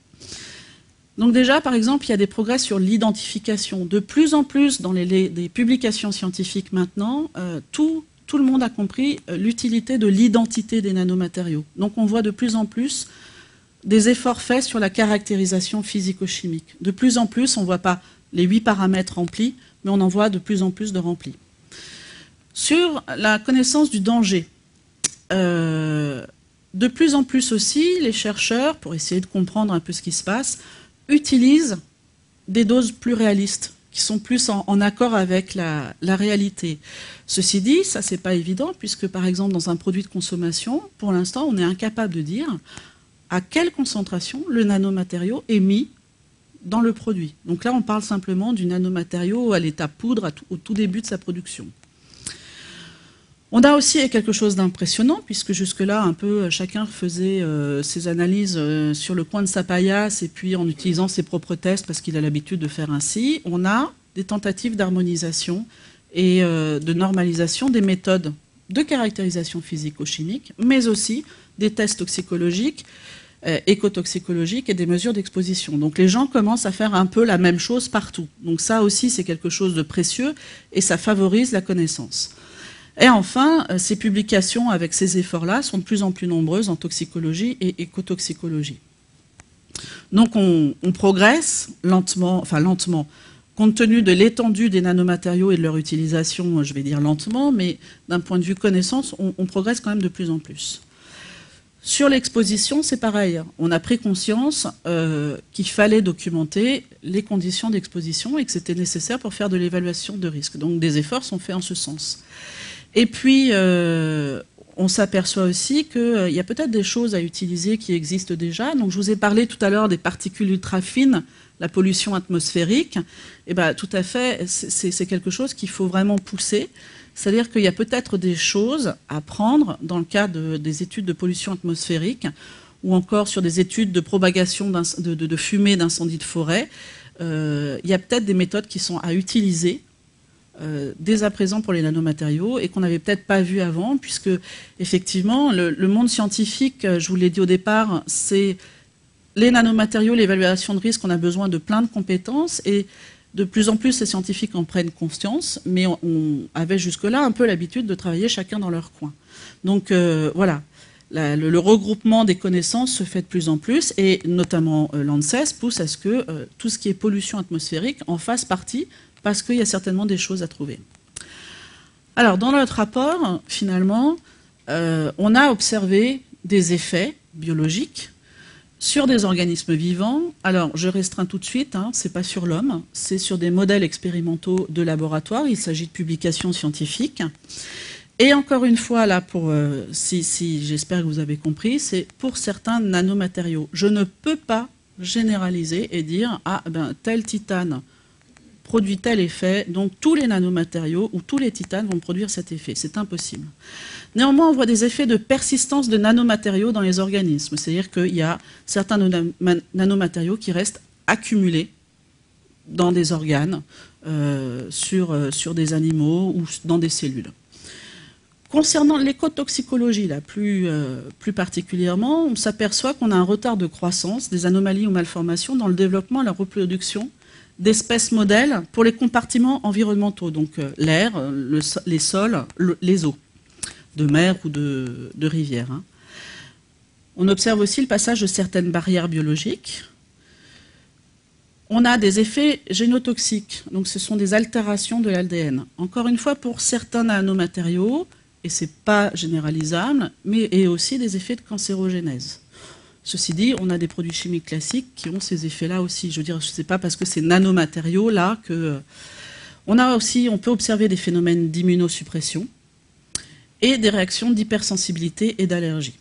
Donc déjà, par exemple, il y a des progrès sur l'identification. De plus en plus, dans les publications scientifiques maintenant, tout le monde a compris l'utilité de l'identité des nanomatériaux. Donc on voit de plus en plus des efforts faits sur la caractérisation physico-chimique. De plus en plus, on ne voit pas les 8 paramètres remplis, mais on en voit de plus en plus de remplis. Sur la connaissance du danger, de plus en plus aussi, les chercheurs, pour essayer de comprendre un peu ce qui se passe, utilisent des doses plus réalistes, qui sont plus en accord avec la réalité. Ceci dit, ça c'est pas évident, puisque par exemple dans un produit de consommation, pour l'instant on est incapable de dire à quelle concentration le nanomatériau est mis dans le produit. Donc là on parle simplement du nanomatériau à l'état poudre au tout début de sa production. On a aussi quelque chose d'impressionnant, puisque jusque-là, un peu, chacun faisait ses analyses sur le coin de sa paillasse et puis en utilisant ses propres tests parce qu'il a l'habitude de faire ainsi. On a des tentatives d'harmonisation et de normalisation des méthodes de caractérisation physico-chimique, mais aussi des tests toxicologiques, écotoxicologiques et des mesures d'exposition. Donc les gens commencent à faire un peu la même chose partout. Donc ça aussi, c'est quelque chose de précieux et ça favorise la connaissance. Et enfin, ces publications avec ces efforts-là sont de plus en plus nombreuses en toxicologie et écotoxicologie. Donc on progresse lentement, compte tenu de l'étendue des nanomatériaux et de leur utilisation, je vais dire lentement, mais d'un point de vue connaissance, on progresse quand même de plus en plus. Sur l'exposition, c'est pareil. On a pris conscience qu'il fallait documenter les conditions d'exposition et que c'était nécessaire pour faire de l'évaluation de risque. Donc des efforts sont faits en ce sens. Et puis, on s'aperçoit aussi qu'il y a peut-être des choses à utiliser qui existent déjà. Donc, je vous ai parlé tout à l'heure des particules ultra fines, la pollution atmosphérique. Et bien, tout à fait, c'est quelque chose qu'il faut vraiment pousser. C'est-à-dire qu'il y a peut-être des choses à prendre dans le cas des études de pollution atmosphérique ou encore sur des études de propagation de fumée d'incendie de forêt. Il y a peut-être des méthodes qui sont à utiliser dès à présent pour les nanomatériaux et qu'on n'avait peut-être pas vu avant, puisque effectivement le monde scientifique, je vous l'ai dit au départ, c'est les nanomatériaux, l'évaluation de risque, on a besoin de plein de compétences et de plus en plus les scientifiques en prennent conscience, mais on avait jusque-là un peu l'habitude de travailler chacun dans leur coin. Donc voilà, le regroupement des connaissances se fait de plus en plus et notamment l'ANSES pousse à ce que tout ce qui est pollution atmosphérique en fasse partie, parce qu'il y a certainement des choses à trouver. Alors, dans notre rapport, finalement, on a observé des effets biologiques sur des organismes vivants. Alors, je restreins tout de suite, ce n'est pas sur l'homme, c'est sur des modèles expérimentaux de laboratoire. Il s'agit de publications scientifiques. Et encore une fois, là, si j'espère que vous avez compris, c'est pour certains nanomatériaux. Je ne peux pas généraliser et dire « Ah, ben, tel titane produit tel effet, donc tous les nanomatériaux ou tous les titanes vont produire cet effet. » C'est impossible. Néanmoins, on voit des effets de persistance de nanomatériaux dans les organismes. C'est-à-dire qu'il y a certains nanomatériaux qui restent accumulés dans des organes, sur des animaux ou dans des cellules. Concernant l'écotoxicologie, là, plus particulièrement, on s'aperçoit qu'on a un retard de croissance, des anomalies ou malformations dans le développement et la reproduction d'espèces modèles pour les compartiments environnementaux, donc l'air, les sols, les eaux, de mer ou de rivière. On observe aussi le passage de certaines barrières biologiques. On a des effets génotoxiques, donc ce sont des altérations de l'ADN. Encore une fois, pour certains nanomatériaux, et ce n'est pas généralisable, mais et aussi des effets de cancérogénèse. Ceci dit, on a des produits chimiques classiques qui ont ces effets-là aussi. Je veux dire, ce n'est pas parce que c'est nanomatériaux là que... On peut observer des phénomènes d'immunosuppression et des réactions d'hypersensibilité et d'allergie.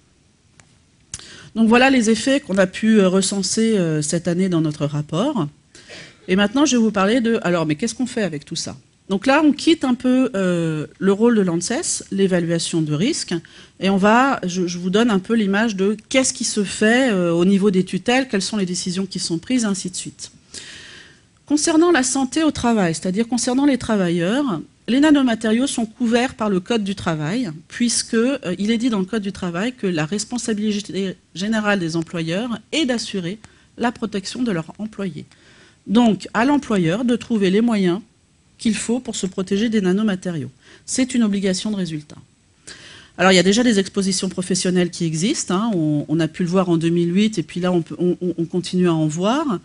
Donc voilà les effets qu'on a pu recenser cette année dans notre rapport. Et maintenant, je vais vous parler de... Alors, mais qu'est-ce qu'on fait avec tout ça ? Donc là, on quitte un peu le rôle de l'ANSES, l'évaluation de risque, et je vous donne un peu l'image de qu'est-ce qui se fait au niveau des tutelles, quelles sont les décisions qui sont prises, ainsi de suite. Concernant la santé au travail, c'est-à-dire concernant les travailleurs, les nanomatériaux sont couverts par le Code du travail, puisqu'il est dit dans le Code du travail que la responsabilité générale des employeurs est d'assurer la protection de leurs employés. Donc, à l'employeur de trouver les moyens qu'il faut pour se protéger des nanomatériaux. C'est une obligation de résultat. Alors, il y a déjà des expositions professionnelles qui existent. On a pu le voir en 2008, et puis là, on continue à en voir.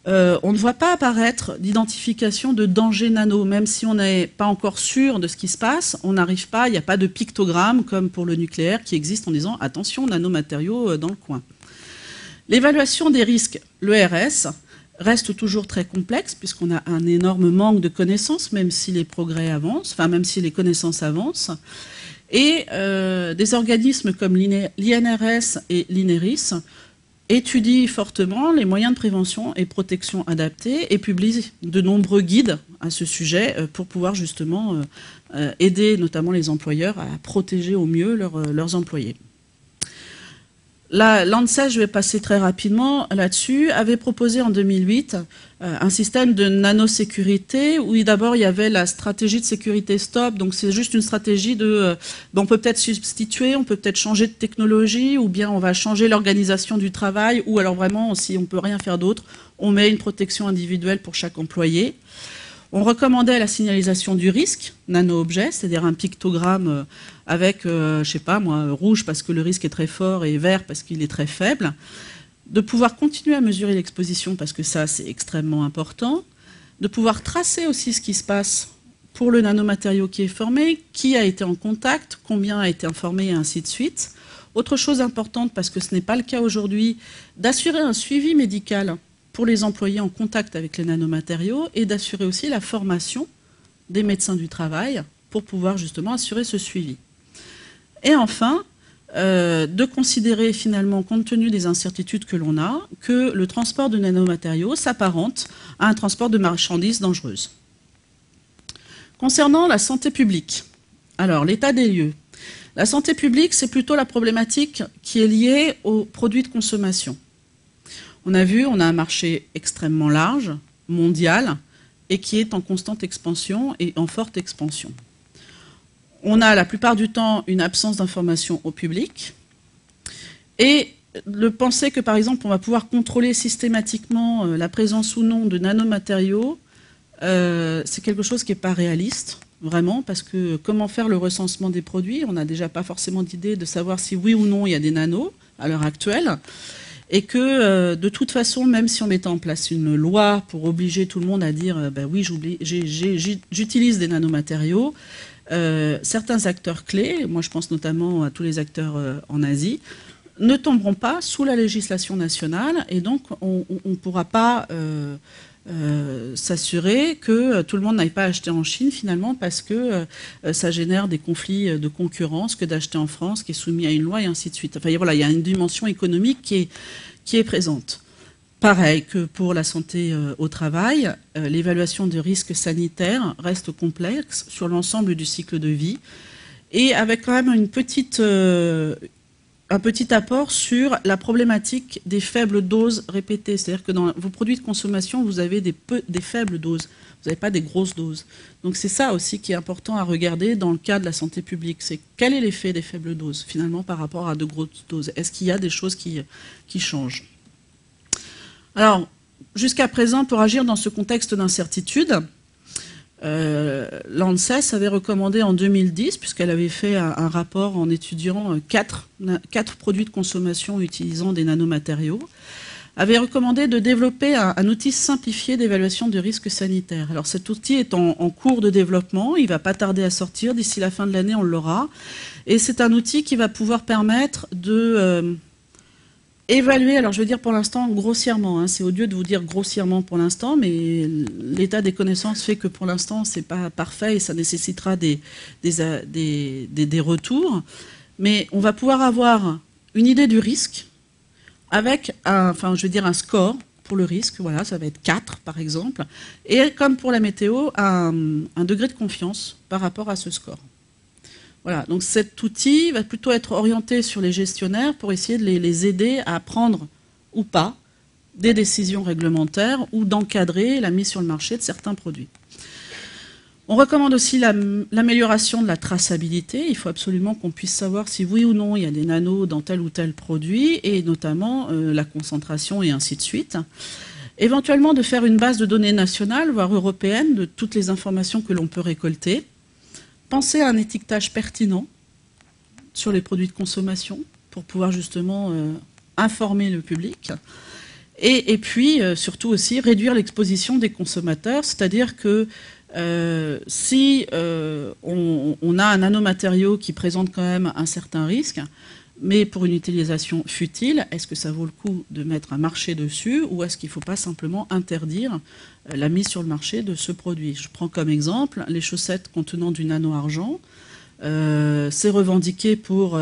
On ne voit pas apparaître d'identification de danger nano, même si on n'est pas encore sûr de ce qui se passe, on n'arrive pas, il n'y a pas de pictogramme comme pour le nucléaire qui existe en disant « attention, nanomatériaux dans le coin ». L'évaluation des risques, l'ERS, reste toujours très complexe puisqu'on a un énorme manque de connaissances, même si les progrès avancent, enfin même si les connaissances avancent. Et des organismes comme l'INRS et l'INERIS étudie fortement les moyens de prévention et protection adaptés et publie de nombreux guides à ce sujet pour pouvoir justement aider notamment les employeurs à protéger au mieux leurs employés. L'ANSES, je vais passer très rapidement là-dessus, avait proposé en 2008 un système de nanosécurité où d'abord il y avait la stratégie de sécurité stop, donc c'est juste une stratégie de on peut peut-être substituer, on peut peut-être changer de technologie, ou bien on va changer l'organisation du travail, ou alors vraiment si on ne peut rien faire d'autre, on met une protection individuelle pour chaque employé. On recommandait la signalisation du risque, nano-objet, c'est-à-dire un pictogramme avec, je sais pas moi, rouge parce que le risque est très fort et vert parce qu'il est très faible. De pouvoir continuer à mesurer l'exposition parce que ça, c'est extrêmement important. De pouvoir tracer aussi ce qui se passe pour le nanomatériau qui est formé, qui a été en contact, combien a été informé et ainsi de suite. Autre chose importante, parce que ce n'est pas le cas aujourd'hui, d'assurer un suivi médical pour les employés en contact avec les nanomatériaux et d'assurer aussi la formation des médecins du travail pour pouvoir justement assurer ce suivi. Et enfin, de considérer finalement, compte tenu des incertitudes que l'on a, que le transport de nanomatériaux s'apparente à un transport de marchandises dangereuses. Concernant la santé publique, alors l'état des lieux. La santé publique, c'est plutôt la problématique qui est liée aux produits de consommation. On a vu, on a un marché extrêmement large, mondial, et qui est en constante expansion et en forte expansion. On a la plupart du temps une absence d'information au public, et le penser que par exemple on va pouvoir contrôler systématiquement la présence ou non de nanomatériaux, c'est quelque chose qui n'est pas réaliste, vraiment, parce que comment faire le recensement des produits? On n'a déjà pas forcément d'idée de savoir si oui ou non il y a des nanos à l'heure actuelle. Et que de toute façon, même si on mettait en place une loi pour obliger tout le monde à dire ben oui, j'utilise des nanomatériaux, certains acteurs clés, moi je pense notamment à tous les acteurs en Asie, ne tomberont pas sous la législation nationale, et donc on ne pourra pas s'assurer que tout le monde n'aille pas acheter en Chine finalement, parce que ça génère des conflits de concurrence que d'acheter en France, qui est soumis à une loi et ainsi de suite. Enfin voilà, il y a une dimension économique qui est présente. Pareil que pour la santé au travail, l'évaluation de risques sanitaires reste complexe sur l'ensemble du cycle de vie, et avec quand même un petit apport sur la problématique des faibles doses répétées. C'est-à-dire que dans vos produits de consommation, vous avez des faibles doses, vous n'avez pas des grosses doses. Donc c'est ça aussi qui est important à regarder dans le cas de la santé publique. C'est quel est l'effet des faibles doses, finalement, par rapport à de grosses doses? Est-ce qu'il y a des choses qui changent? Alors, jusqu'à présent, pour agir dans ce contexte d'incertitude, l'ANSES avait recommandé en 2010, puisqu'elle avait fait un rapport en étudiant quatre produits de consommation utilisant des nanomatériaux, avait recommandé de développer un outil simplifié d'évaluation de risques sanitaires. Alors cet outil est en cours de développement, il ne va pas tarder à sortir, d'ici la fin de l'année on l'aura, et c'est un outil qui va pouvoir permettre de évaluer, alors je vais dire pour l'instant grossièrement, c'est odieux de vous dire grossièrement pour l'instant, mais l'état des connaissances fait que pour l'instant c'est pas parfait et ça nécessitera des retours, mais on va pouvoir avoir une idée du risque avec un score pour le risque, voilà, ça va être 4 par exemple, et comme pour la météo, un degré de confiance par rapport à ce score. Voilà, donc cet outil va plutôt être orienté sur les gestionnaires pour essayer de les aider à prendre ou pas des décisions réglementaires ou d'encadrer la mise sur le marché de certains produits. On recommande aussi l'amélioration de la traçabilité. Il faut absolument qu'on puisse savoir si oui ou non il y a des nanos dans tel ou tel produit, et notamment la concentration et ainsi de suite. Éventuellement de faire une base de données nationale, voire européenne, de toutes les informations que l'on peut récolter. Penser à un étiquetage pertinent sur les produits de consommation pour pouvoir justement informer le public. Et puis, surtout aussi, réduire l'exposition des consommateurs, c'est-à-dire que si on a un nanomatériau qui présente quand même un certain risque, mais pour une utilisation futile, est-ce que ça vaut le coup de mettre un marché dessus, ou est-ce qu'il ne faut pas simplement interdire la mise sur le marché de ce produit? Je prends comme exemple les chaussettes contenant du nano-argent. C'est revendiqué pour,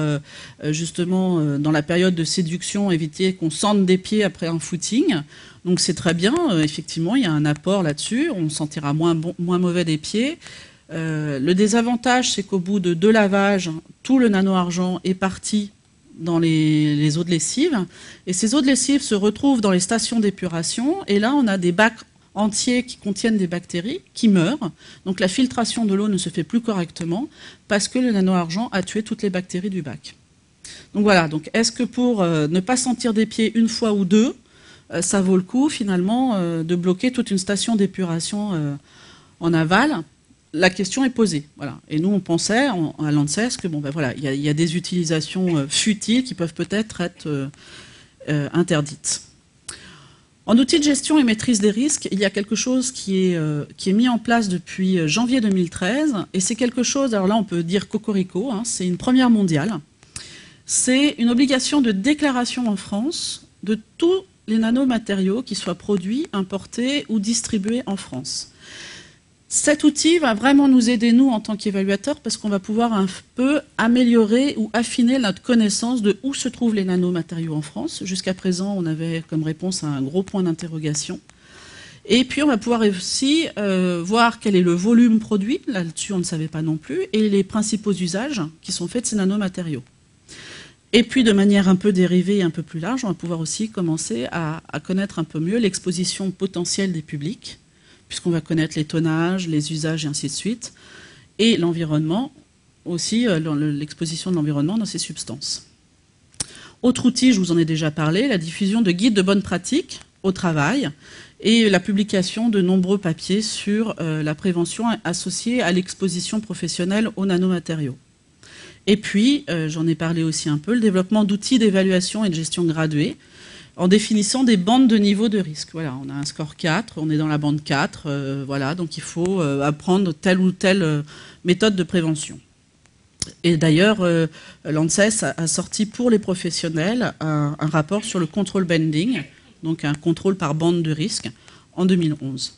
justement, dans la période de séduction, éviter qu'on sente des pieds après un footing. Donc c'est très bien, effectivement, il y a un apport là-dessus, on sentira moins mauvais des pieds. Le désavantage, c'est qu'au bout de 2 lavages, tout le nano-argent est parti dans les eaux de lessive. Et ces eaux de lessive se retrouvent dans les stations d'épuration. Et là, on a des bacs entiers qui contiennent des bactéries qui meurent. Donc la filtration de l'eau ne se fait plus correctement parce que le nano-argent a tué toutes les bactéries du bac. Donc voilà, donc est-ce que pour ne pas sentir des pieds une fois ou deux, ça vaut le coup finalement de bloquer toute une station d'épuration en aval? La question est posée. Voilà. Et nous, on pensait à l'ANSES que bon, ben voilà, il y a des utilisations futiles qui peuvent peut-être être interdites. En outil de gestion et maîtrise des risques, il y a quelque chose qui est mis en place depuis janvier 2013. Et c'est quelque chose, alors là, on peut dire cocorico, hein, c'est une première mondiale. C'est une obligation de déclaration en France de tous les nanomatériaux qui soient produits, importés ou distribués en France. Cet outil va vraiment nous aider, nous, en tant qu'évaluateurs, parce qu'on va pouvoir un peu améliorer ou affiner notre connaissance de où se trouvent les nanomatériaux en France. Jusqu'à présent, on avait comme réponse un gros point d'interrogation. Et puis, on va pouvoir aussi voir quel est le volume produit. Là-dessus, on ne savait pas non plus. Et les principaux usages qui sont faits de ces nanomatériaux. Et puis, de manière un peu dérivée et un peu plus large, on va pouvoir aussi commencer à connaître un peu mieux l'exposition potentielle des publics, puisqu'on va connaître les tonnages, les usages et ainsi de suite, et l'environnement, aussi l'exposition de l'environnement dans ces substances. Autre outil, je vous en ai déjà parlé, la diffusion de guides de bonnes pratiques au travail et la publication de nombreux papiers sur la prévention associée à l'exposition professionnelle aux nanomatériaux. Et puis, j'en ai parlé aussi un peu, le développement d'outils d'évaluation et de gestion graduée, en définissant des bandes de niveau de risque. Voilà, on a un score 4, on est dans la bande 4, voilà, donc il faut apprendre telle ou telle méthode de prévention. Et d'ailleurs, l'ANSES a sorti pour les professionnels un rapport sur le control banding, donc un contrôle par bande de risque, en 2011.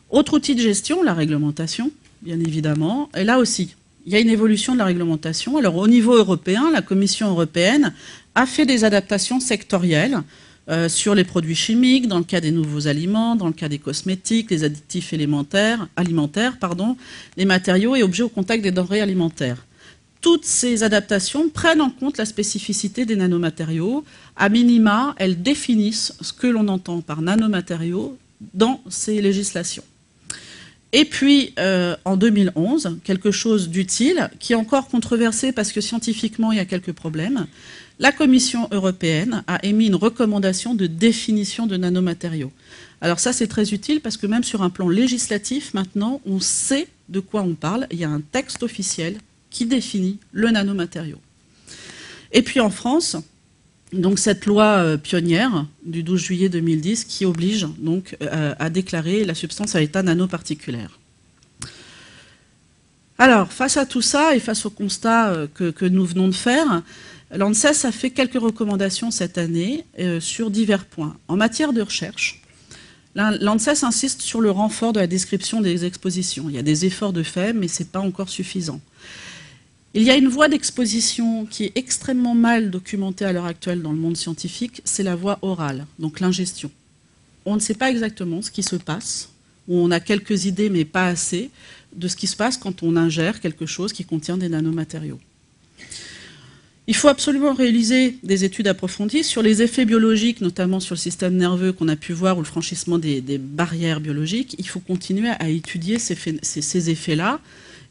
Autre outil de gestion, la réglementation, bien évidemment, et là aussi, il y a une évolution de la réglementation. Alors au niveau européen, la Commission européenne a fait des adaptations sectorielles sur les produits chimiques, dans le cas des nouveaux aliments, dans le cas des cosmétiques, les additifs alimentaires, les matériaux et objets au contact des denrées alimentaires. Toutes ces adaptations prennent en compte la spécificité des nanomatériaux. À minima, elles définissent ce que l'on entend par nanomatériaux dans ces législations. Et puis, en 2011, quelque chose d'utile, qui est encore controversé parce que scientifiquement, il y a quelques problèmes. La Commission européenne a émis une recommandation de définition de nanomatériaux. Alors ça, c'est très utile parce que même sur un plan législatif, maintenant, on sait de quoi on parle. Il y a un texte officiel qui définit le nanomatériau. Et puis en France, donc cette loi pionnière du 12 juillet 2010 qui oblige donc à déclarer la substance à état nanoparticulaire. Alors, face à tout ça et face au constat que nous venons de faire, l'ANSES a fait quelques recommandations cette année sur divers points. En matière de recherche, l'ANSES insiste sur le renfort de la description des expositions. Il y a des efforts de fait, mais ce n'est pas encore suffisant. Il y a une voie d'exposition qui est extrêmement mal documentée à l'heure actuelle dans le monde scientifique, c'est la voie orale, donc l'ingestion. On ne sait pas exactement ce qui se passe, ou on a quelques idées mais pas assez, de ce qui se passe quand on ingère quelque chose qui contient des nanomatériaux. Il faut absolument réaliser des études approfondies sur les effets biologiques, notamment sur le système nerveux qu'on a pu voir, ou le franchissement des barrières biologiques. Il faut continuer à étudier ces effets-là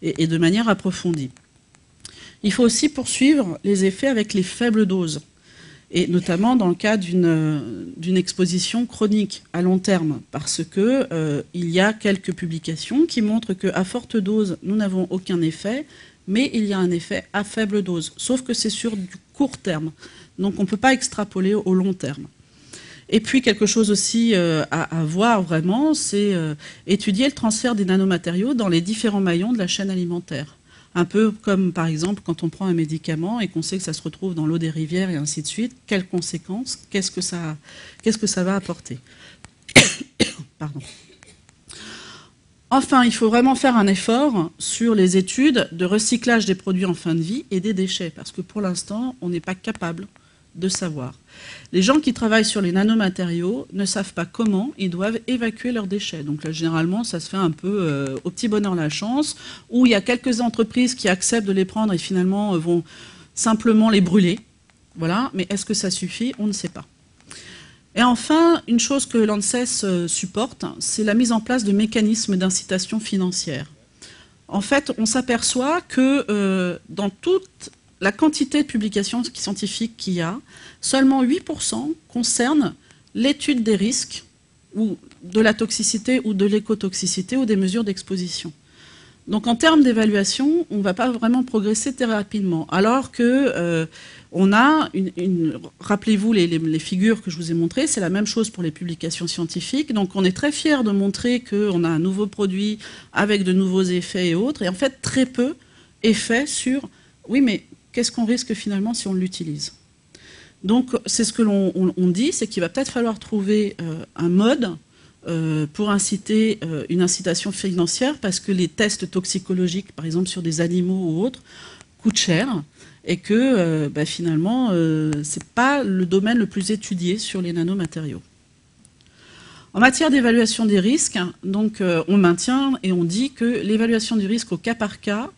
et de manière approfondie. Il faut aussi poursuivre les effets avec les faibles doses, et notamment dans le cas d'une exposition chronique à long terme, parce qu'il y a quelques publications qui montrent qu'à forte dose, nous n'avons aucun effet, mais il y a un effet à faible dose, sauf que c'est sur du court terme, donc on ne peut pas extrapoler au long terme. Et puis quelque chose aussi à voir vraiment, c'est étudier le transfert des nanomatériaux dans les différents maillons de la chaîne alimentaire. Un peu comme, par exemple, quand on prend un médicament et qu'on sait que ça se retrouve dans l'eau des rivières et ainsi de suite, quelles conséquences, qu'est-ce que ça va apporter. Pardon. Enfin, il faut vraiment faire un effort sur les études de recyclage des produits en fin de vie et des déchets, parce que pour l'instant, on n'est pas capable de savoir. Les gens qui travaillent sur les nanomatériaux ne savent pas comment ils doivent évacuer leurs déchets. Donc là, généralement, ça se fait un peu au petit bonheur la chance, où il y a quelques entreprises qui acceptent de les prendre et finalement vont simplement les brûler. Voilà. Mais est-ce que ça suffit? On ne sait pas. Et enfin, une chose que l'ANSES supporte, c'est la mise en place de mécanismes d'incitation financière. En fait, on s'aperçoit que dans toute la quantité de publications scientifiques qu'il y a, seulement 8% concernent l'étude des risques ou de la toxicité ou de l'écotoxicité ou des mesures d'exposition. Donc en termes d'évaluation, on ne va pas vraiment progresser très rapidement. Alors que on a rappelez-vous les figures que je vous ai montrées, c'est la même chose pour les publications scientifiques. Donc on est très fiers de montrer qu'on a un nouveau produit avec de nouveaux effets et autres. Et en fait, très peu est fait sur, oui, mais qu'est-ce qu'on risque finalement si on l'utilise? Donc c'est ce que l'on dit, c'est qu'il va peut-être falloir trouver un mode pour inciter une incitation financière, parce que les tests toxicologiques, par exemple sur des animaux ou autres, coûtent cher, et que finalement, ce n'est pas le domaine le plus étudié sur les nanomatériaux. En matière d'évaluation des risques, donc, on maintient et on dit que l'évaluation du risque au cas par cas,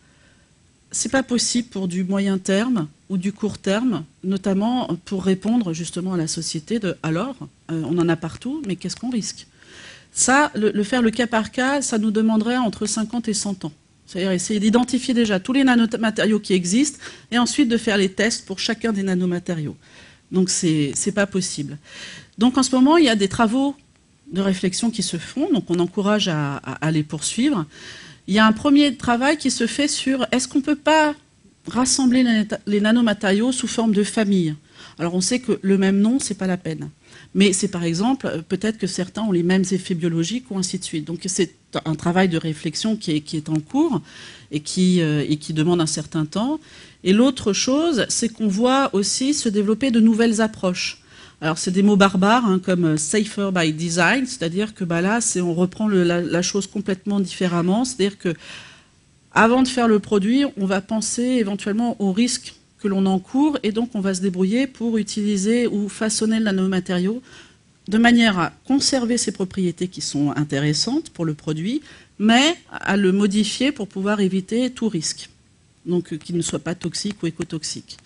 ce n'est pas possible pour du moyen terme ou du court terme, notamment pour répondre justement à la société de « alors, on en a partout, mais qu'est-ce qu'on risque ?» Ça, faire le cas par cas, ça nous demanderait entre 50 et 100 ans. C'est-à-dire essayer d'identifier déjà tous les nanomatériaux qui existent et ensuite de faire les tests pour chacun des nanomatériaux. Donc c'est pas possible. Donc en ce moment, il y a des travaux de réflexion qui se font, donc on encourage à les poursuivre. Il y a un premier travail qui se fait sur est-ce qu'on ne peut pas rassembler les nanomatériaux sous forme de famille. Alors on sait que le même nom, c'est pas la peine. Mais c'est par exemple, peut-être que certains ont les mêmes effets biologiques ou ainsi de suite. Donc c'est un travail de réflexion qui est en cours et qui demande un certain temps. Et l'autre chose, c'est qu'on voit aussi se développer de nouvelles approches. Alors c'est des mots barbares hein, comme safer by design, c'est-à-dire que là, on reprend la chose complètement différemment. C'est-à-dire que avant de faire le produit, on va penser éventuellement aux risques que l'on encourt, et donc on va se débrouiller pour utiliser ou façonner le nanomatériau de manière à conserver ses propriétés qui sont intéressantes pour le produit, mais à le modifier pour pouvoir éviter tout risque, donc qu'il ne soit pas toxique ou écotoxique.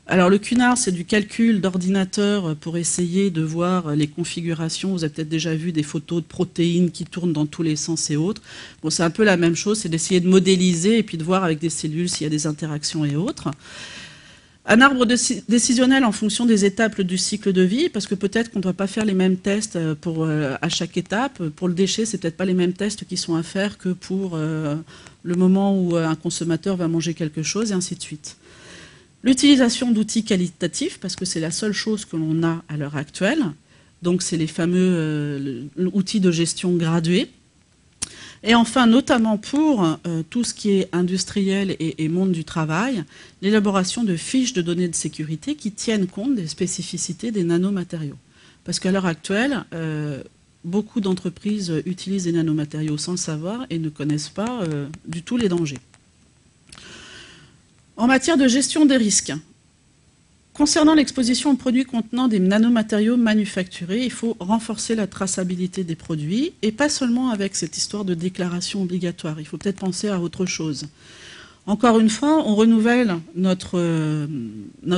Alors le CUNAR, c'est du calcul d'ordinateur pour essayer de voir les configurations. Vous avez peut-être déjà vu des photos de protéines qui tournent dans tous les sens et autres. Bon, c'est un peu la même chose, c'est d'essayer de modéliser et puis de voir avec des cellules s'il y a des interactions et autres. Un arbre décisionnel en fonction des étapes du cycle de vie, parce que peut-être qu'on ne doit pas faire les mêmes tests à chaque étape. Pour le déchet, c'est peut-être pas les mêmes tests qui sont à faire que pour le moment où un consommateur va manger quelque chose, et ainsi de suite. L'utilisation d'outils qualitatifs, parce que c'est la seule chose que l'on a à l'heure actuelle. Donc c'est les fameux outils de gestion gradués. Et enfin, notamment pour tout ce qui est industriel et monde du travail, l'élaboration de fiches de données de sécurité qui tiennent compte des spécificités des nanomatériaux. Parce qu'à l'heure actuelle, beaucoup d'entreprises utilisent des nanomatériaux sans le savoir et ne connaissent pas du tout les dangers. En matière de gestion des risques, concernant l'exposition aux produits contenant des nanomatériaux manufacturés, il faut renforcer la traçabilité des produits, et pas seulement avec cette histoire de déclaration obligatoire. Il faut peut-être penser à autre chose. Encore une fois, on renouvelle notre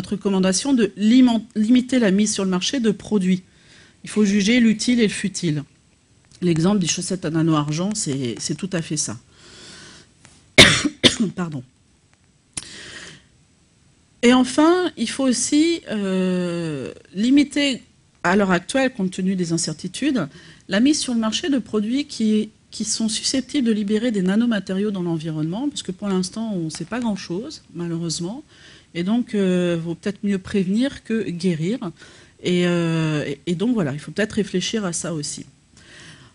recommandation de limiter la mise sur le marché de produits. Il faut juger l'utile et le futile. L'exemple des chaussettes à nano-argent, c'est tout à fait ça. Pardon. Et enfin, il faut aussi limiter, à l'heure actuelle, compte tenu des incertitudes, la mise sur le marché de produits qui sont susceptibles de libérer des nanomatériaux dans l'environnement, parce que pour l'instant, on ne sait pas grand-chose, malheureusement. Et donc, il vaut peut-être mieux prévenir que guérir. Et donc, voilà, il faut peut-être réfléchir à ça aussi.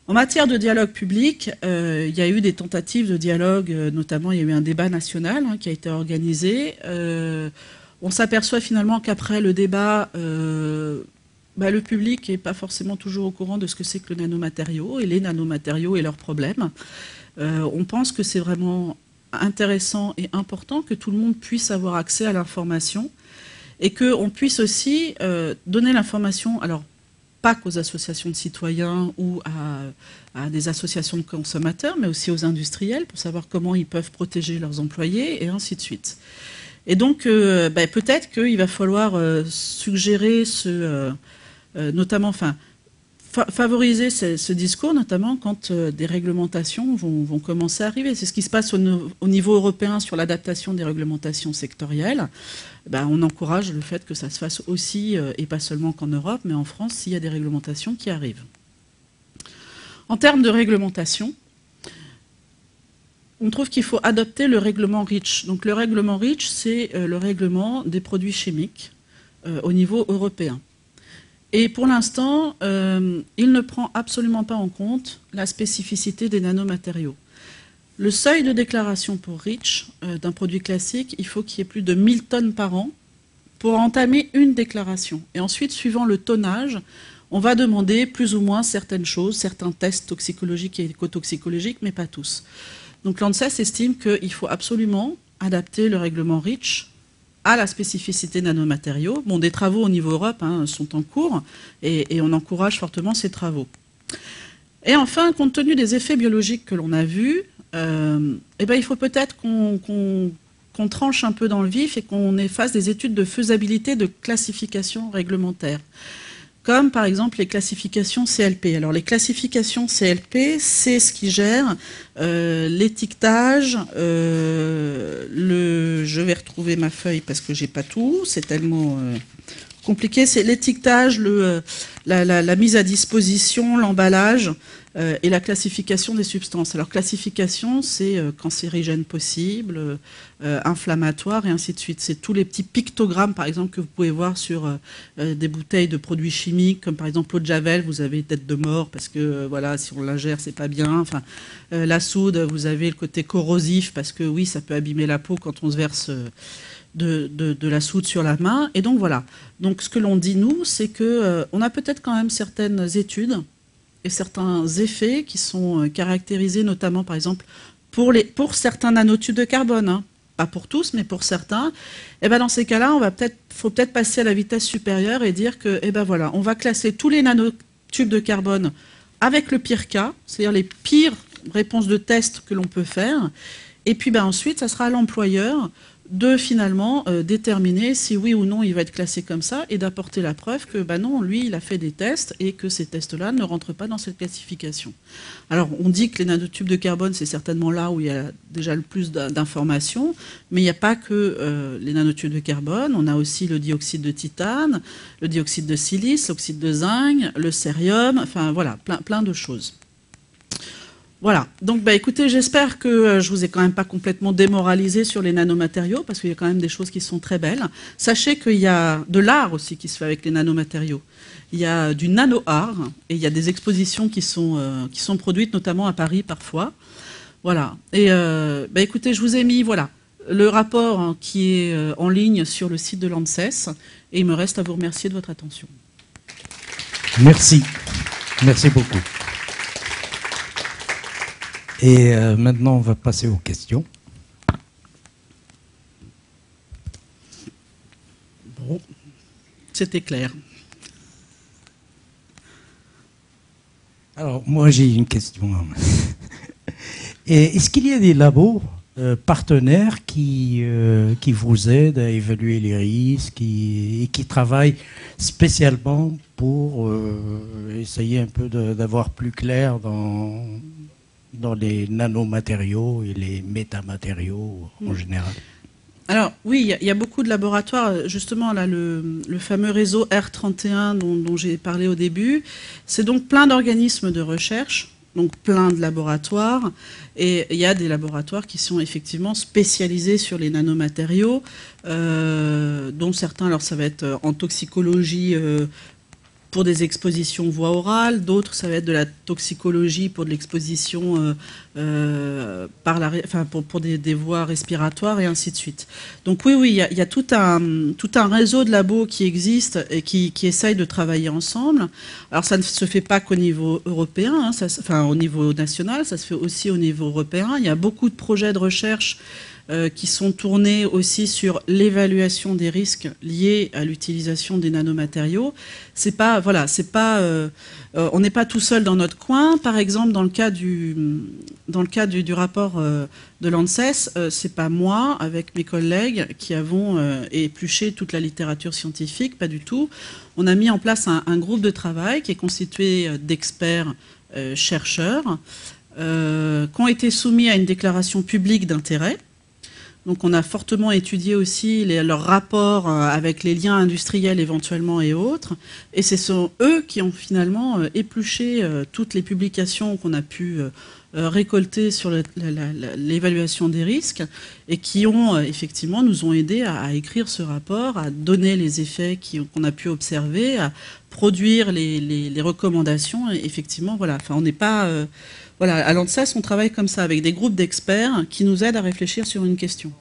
En matière de dialogue public, il y a eu des tentatives de dialogue, notamment il y a eu un débat national qui a été organisé. On s'aperçoit finalement qu'après le débat, le public n'est pas forcément toujours au courant de ce que c'est que le nanomatériau et les nanomatériaux et leurs problèmes. On pense que c'est vraiment intéressant et important que tout le monde puisse avoir accès à l'information et qu'on puisse aussi donner l'information, alors pas qu'aux associations de citoyens ou à des associations de consommateurs, mais aussi aux industriels pour savoir comment ils peuvent protéger leurs employés et ainsi de suite. Et donc, peut-être qu'il va falloir suggérer notamment, favoriser ce discours, notamment quand des réglementations vont commencer à arriver. C'est ce qui se passe au niveau européen sur l'adaptation des réglementations sectorielles. On encourage le fait que ça se fasse aussi, et pas seulement qu'en Europe, mais en France, s'il y a des réglementations qui arrivent. En termes de réglementation, on trouve qu'il faut adopter le règlement REACH. Donc le règlement REACH, c'est le règlement des produits chimiques au niveau européen. Et pour l'instant, il ne prend absolument pas en compte la spécificité des nanomatériaux. Le seuil de déclaration pour REACH d'un produit classique, il faut qu'il y ait plus de 1000 tonnes par an pour entamer une déclaration. Et ensuite, suivant le tonnage, on va demander plus ou moins certaines choses, certains tests toxicologiques et écotoxicologiques, mais pas tous. Donc l'ANSES estime qu'il faut absolument adapter le règlement REACH à la spécificité nanomatériaux. Bon, des travaux au niveau Europe sont en cours et on encourage fortement ces travaux. Et enfin, compte tenu des effets biologiques que l'on a vus, il faut peut-être qu'on tranche un peu dans le vif et qu'on fasse des études de faisabilité de classification réglementaire. Comme par exemple les classifications CLP. Alors les classifications CLP, c'est ce qui gère l'étiquetage, je vais retrouver ma feuille parce que j'ai pas tout, c'est tellement compliqué, c'est l'étiquetage, la mise à disposition, l'emballage et la classification des substances. Alors classification, c'est cancérigène possible, inflammatoire et ainsi de suite. C'est tous les petits pictogrammes, par exemple, que vous pouvez voir sur des bouteilles de produits chimiques, comme par exemple l'eau de Javel, vous avez tête de mort parce que voilà, si on l'ingère, c'est pas bien. Enfin, la soude, vous avez le côté corrosif parce que oui, ça peut abîmer la peau quand on se verse de la soude sur la main. Et donc voilà. Donc ce que l'on dit nous, c'est que on a peut-être quand même certaines études et certains effets qui sont caractérisés notamment par exemple pour certains nanotubes de carbone, pas pour tous, mais pour certains. Et dans ces cas-là, faut peut-être passer à la vitesse supérieure et dire que voilà, on va classer tous les nanotubes de carbone avec le pire cas, c'est-à-dire les pires réponses de test que l'on peut faire. Et puis ensuite, ça sera à l'employeur de finalement déterminer si oui ou non il va être classé comme ça et d'apporter la preuve que non, lui, il a fait des tests et que ces tests-là ne rentrent pas dans cette classification. Alors, on dit que les nanotubes de carbone, c'est certainement là où il y a déjà le plus d'informations, mais il n'y a pas que les nanotubes de carbone, on a aussi le dioxyde de titane, le dioxyde de silice, l'oxyde de zinc, le cérium, enfin voilà, plein de choses. Voilà, donc écoutez, j'espère que je vous ai quand même pas complètement démoralisé sur les nanomatériaux, parce qu'il y a quand même des choses qui sont très belles. Sachez qu'il y a de l'art aussi qui se fait avec les nanomatériaux. Il y a du nano-art, et il y a des expositions qui sont produites, notamment à Paris parfois. Voilà, et écoutez, je vous ai mis le rapport qui est en ligne sur le site de l'ANSES, et il me reste à vous remercier de votre attention. Merci, merci beaucoup. Et maintenant, on va passer aux questions. Bon, c'était clair. Alors, moi, j'ai une question. Est-ce qu'il y a des labos partenaires qui vous aident à évaluer les risques et qui travaillent spécialement pour essayer un peu d'avoir plus clair dans les nanomatériaux et les métamatériaux en général? Alors oui, il y a beaucoup de laboratoires, justement là, le fameux réseau R31 dont j'ai parlé au début, c'est donc plein d'organismes de recherche, donc plein de laboratoires, et il y a des laboratoires qui sont effectivement spécialisés sur les nanomatériaux, dont certains, alors ça va être en toxicologie pour des expositions voie orale, d'autres ça va être de la toxicologie pour de l'exposition pour des voies respiratoires et ainsi de suite. Donc oui, il y a tout un réseau de labos qui existe et qui essayent de travailler ensemble. Alors ça ne se fait pas qu'au niveau européen, hein, au niveau national, ça se fait aussi au niveau européen. Il y a beaucoup de projets de recherche qui sont tournés aussi sur l'évaluation des risques liés à l'utilisation des nanomatériaux. On n'est pas tout seul dans notre coin. Par exemple, dans le cas du rapport de l'ANSES, c'est pas moi, avec mes collègues, qui avons épluché toute la littérature scientifique, pas du tout. On a mis en place un groupe de travail qui est constitué d'experts chercheurs qui ont été soumis à une déclaration publique d'intérêt. Donc on a fortement étudié aussi leurs rapports avec les liens industriels éventuellement et autres. Et ce sont eux qui ont finalement épluché toutes les publications qu'on a pu récolter sur l'évaluation des risques et qui ont effectivement nous ont aidés à écrire ce rapport, à donner les effets qu'on a pu observer, à produire les recommandations. Et effectivement, voilà. Enfin, on n'est pas... Voilà, à l'ANSES, on travaille comme ça, avec des groupes d'experts qui nous aident à réfléchir sur une question.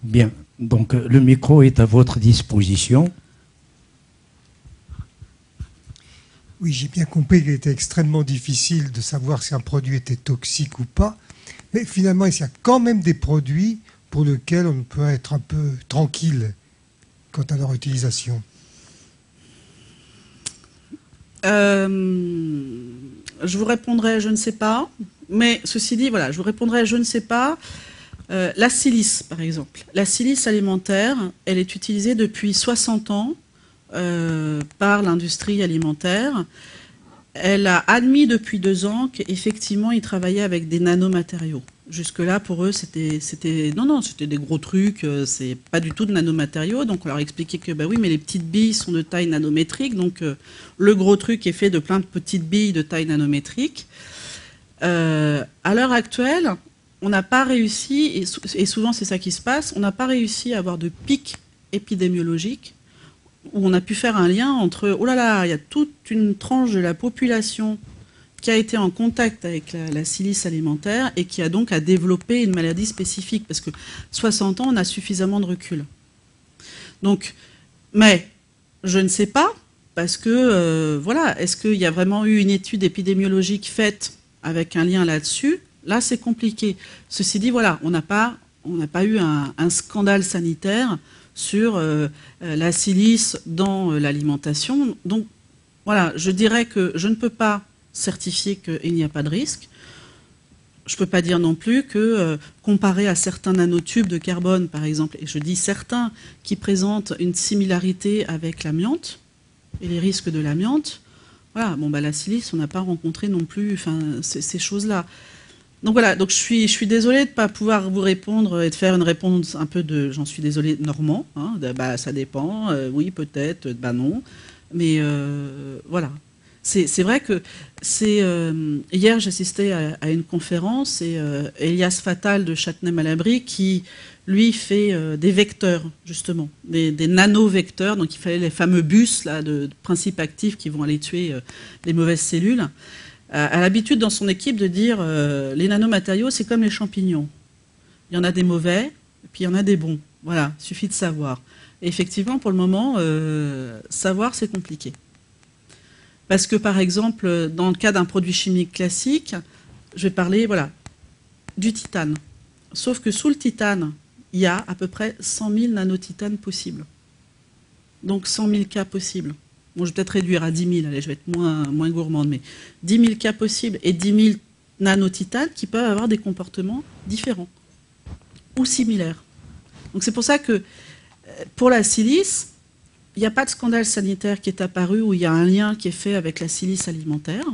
Bien, donc le micro est à votre disposition. Oui, j'ai bien compris qu'il était extrêmement difficile de savoir si un produit était toxique ou pas, mais finalement, il y a quand même des produits pour lesquels on peut être un peu tranquille quant à leur utilisation. Je vous répondrai, je ne sais pas. Mais ceci dit, voilà, je vous répondrai, je ne sais pas. La silice, par exemple. La silice alimentaire, elle est utilisée depuis 60 ans par l'industrie alimentaire. Elle a admis depuis 2 ans qu'effectivement, ils travaillaient avec des nanomatériaux. Jusque-là, pour eux, c'était des gros trucs, c'est pas du tout de nanomatériaux. Donc, on leur expliquait que, bah oui, mais les petites billes sont de taille nanométrique. Donc, le gros truc est fait de plein de petites billes de taille nanométrique. À l'heure actuelle, on n'a pas réussi, et souvent c'est ça qui se passe, on n'a pas réussi à avoir de pic épidémiologique où on a pu faire un lien entre, oh là là, il y a toute une tranche de la population qui a été en contact avec la silice alimentaire et qui a donc à développer une maladie spécifique, parce que 60 ans, on a suffisamment de recul. Donc, mais je ne sais pas, parce que, voilà, est-ce qu'il y a vraiment eu une étude épidémiologique faite avec un lien là-dessus? Là, c'est compliqué. Ceci dit, voilà, on n'a pas eu un scandale sanitaire sur la silice dans l'alimentation. Donc, voilà, je dirais que je ne peux pas certifier qu'il n'y a pas de risque. Je ne peux pas dire non plus que, comparé à certains nanotubes de carbone, par exemple, et je dis certains qui présentent une similarité avec l'amiante et les risques de l'amiante, voilà, bon, bah, la silice, on n'a pas rencontré non plus ces choses-là. Donc voilà, donc je suis désolée de ne pas pouvoir vous répondre et de faire une réponse un peu de, j'en suis désolée, normand, hein, bah, ça dépend, oui, peut-être, bah non, mais voilà. C'est vrai que hier j'assistais à une conférence et Elias Fatal de Châtenay-Malabry qui lui fait des vecteurs justement, des nanovecteurs, donc il fallait les fameux bus là, de principes actifs qui vont aller tuer les mauvaises cellules. A l'habitude dans son équipe de dire les nanomatériaux c'est comme les champignons. Il y en a des mauvais, et puis il y en a des bons. Voilà, il suffit de savoir. Et effectivement, pour le moment, savoir c'est compliqué. Parce que par exemple, dans le cas d'un produit chimique classique, je vais parler du titane. Sauf que sous le titane, il y a à peu près 100 000 nanotitanes possibles. Donc 100 000 cas possibles. Bon, je vais peut-être réduire à 10 000, allez, je vais être moins gourmande, mais 10 000 cas possibles et 10 000 nanotitanes qui peuvent avoir des comportements différents ou similaires. Donc c'est pour ça que pour la silice, il n'y a pas de scandale sanitaire qui est apparu où il y a un lien qui est fait avec la silice alimentaire.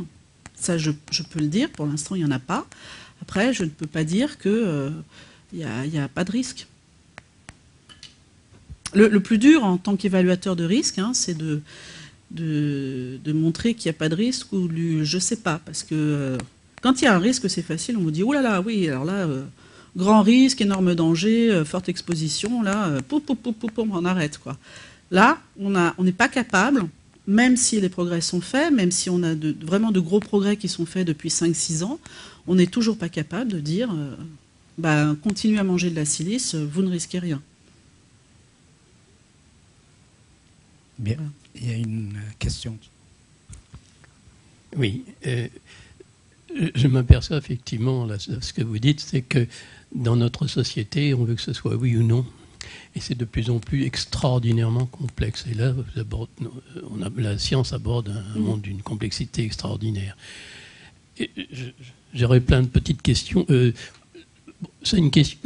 Ça, je peux le dire, pour l'instant, il n'y en a pas. Après, je ne peux pas dire qu'il n'y a pas de risque. Le plus dur en tant qu'évaluateur de risque, hein, c'est de montrer qu'il n'y a pas de risque ou je ne sais pas. Parce que quand il y a un risque, c'est facile. On vous dit, oh là là, oui, alors là, grand risque, énorme danger, forte exposition, là, on arrête, quoi. Là, on n'est pas capable, même si les progrès sont faits, même si on a vraiment de gros progrès qui sont faits depuis 5-6 ans, on n'est toujours pas capable de dire continuez à manger de la silice, vous ne risquez rien. Bien, il y a une question. Oui, je m'aperçois effectivement, là, ce que vous dites, c'est que dans notre société, on veut que ce soit oui ou non. Et c'est de plus en plus extraordinairement complexe. Et là, la science aborde un monde d'une complexité extraordinaire. J'aurais plein de petites questions. C'est une question.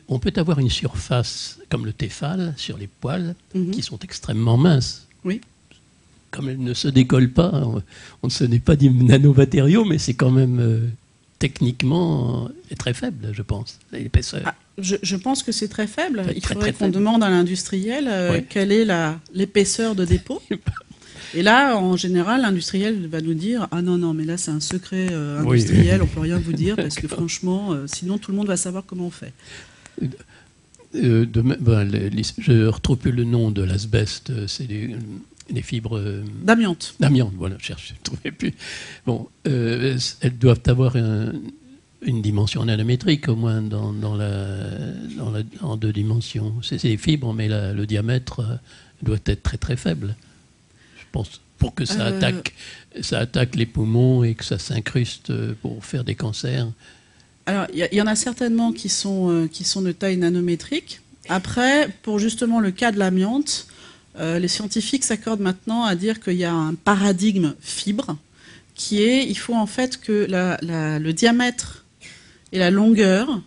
On peut avoir une surface comme le téphal sur les poils qui sont extrêmement minces. Oui. Comme elles ne se décollent pas, ce n'est pas des nanomatériaux, mais c'est quand même techniquement très faible, je pense, l'épaisseur. Je pense que c'est très faible. Il faudrait qu'on demande à l'industriel quelle est l'épaisseur de dépôt. Et là, en général, l'industriel va nous dire « Ah non, mais là, c'est un secret industriel, on ne peut rien vous dire, parce que franchement, sinon, tout le monde va savoir comment on fait. » je ne retrouve plus le nom de l'asbeste, c'est des fibres... D'amiante. D'amiante, voilà, je ne trouvais plus. Bon, elles doivent avoir une dimension nanométrique, au moins, en 2 dimensions. C'est des fibres, mais le diamètre doit être très très faible, je pense, pour que ça attaque les poumons et que ça s'incruste pour faire des cancers. Alors, il y en a certainement qui sont de taille nanométrique. Après, pour justement le cas de l'amiante, les scientifiques s'accordent maintenant à dire qu'il y a un paradigme fibre qui est, il faut en fait que le diamètre et la longueur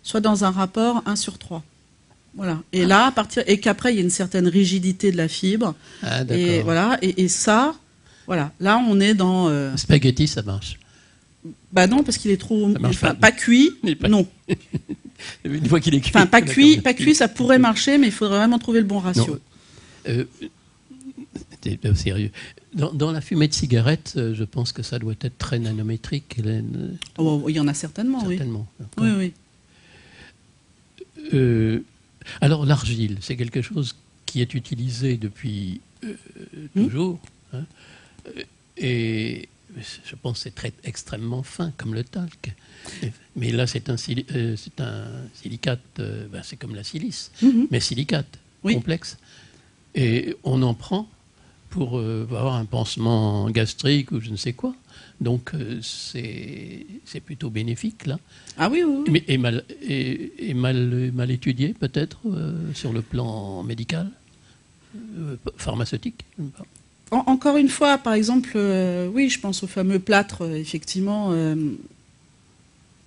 soient dans un rapport 1/3. Voilà. Et là, et qu'après, il y a une certaine rigidité de la fibre. Ah, d'accord. Et voilà. Et ça, voilà. Là, on est dans... Spaghetti, ça marche. Bah non, parce qu'il est trop... pas cuit, non. Une fois qu'il est cuit. Enfin, pas cuit, ça pourrait marcher, mais il faudrait vraiment trouver le bon ratio. T'es sérieux. Dans la fumée de cigarette, je pense que ça doit être très nanométrique, Hélène. Oh, il y en a certainement, certainement. Oui. Alors l'argile, c'est quelque chose qui est utilisé depuis toujours. Hein, et je pense que c'est extrêmement fin, comme le talc. Mais là, c'est un silicate, c'est comme la silice, mais silicate, complexe. Et on en prend pour avoir un pansement gastrique ou je ne sais quoi. Donc, c'est plutôt bénéfique, là. Ah oui. Mais, et mal étudié, peut-être, sur le plan médical, pharmaceutique. Encore une fois, par exemple, oui, je pense au fameux plâtre, effectivement.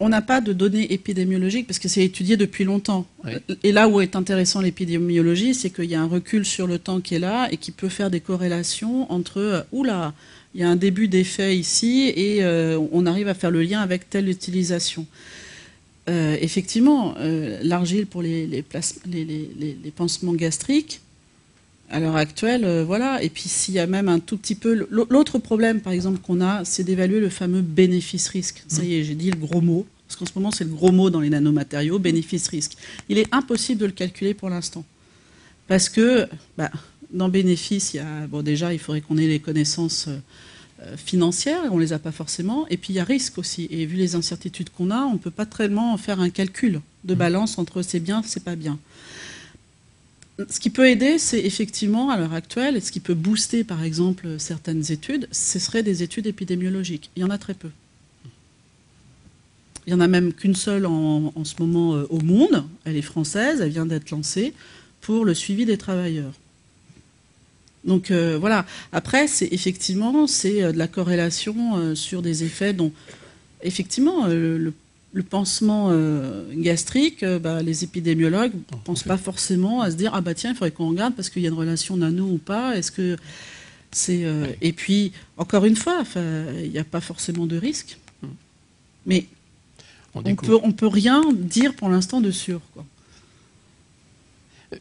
On n'a pas de données épidémiologiques parce que c'est étudié depuis longtemps. Oui. Et là où est intéressant l'épidémiologie, c'est qu'il y a un recul sur le temps qui est là et qui peut faire des corrélations entre oula, il y a un début d'effet ici et on arrive à faire le lien avec telle utilisation. Effectivement, l'argile pour les pansements gastriques, à l'heure actuelle, voilà. Et puis s'il y a même un tout petit peu... L'autre problème, par exemple, qu'on a, c'est d'évaluer le fameux bénéfice-risque. Ça y est, j'ai dit le gros mot, parce qu'en ce moment, c'est le gros mot dans les nanomatériaux, bénéfice-risque. Il est impossible de le calculer pour l'instant. Parce que, dans bénéfice, déjà, il faudrait qu'on ait les connaissances financières, et on ne les a pas forcément. Et puis, il y a risque aussi. Et vu les incertitudes qu'on a, on ne peut pas tellement faire un calcul de balance entre c'est bien, c'est pas bien. Ce qui peut aider, c'est effectivement, à l'heure actuelle, et ce qui peut booster, par exemple, certaines études, ce seraient des études épidémiologiques. Il y en a très peu. Il n'y en a même qu'une seule en ce moment au monde. Elle est française, elle vient d'être lancée pour le suivi des travailleurs. Donc voilà. Après, c'est de la corrélation sur des effets dont, effectivement, le pansement gastrique, les épidémiologues ne pensent pas forcément à se dire « Ah tiens, il faudrait qu'on regarde parce qu'il y a une relation nano ou pas. » Est-ce que c'est Et puis, encore une fois, il n'y a pas forcément de risque. Mais on peut rien dire pour l'instant de sûr, quoi.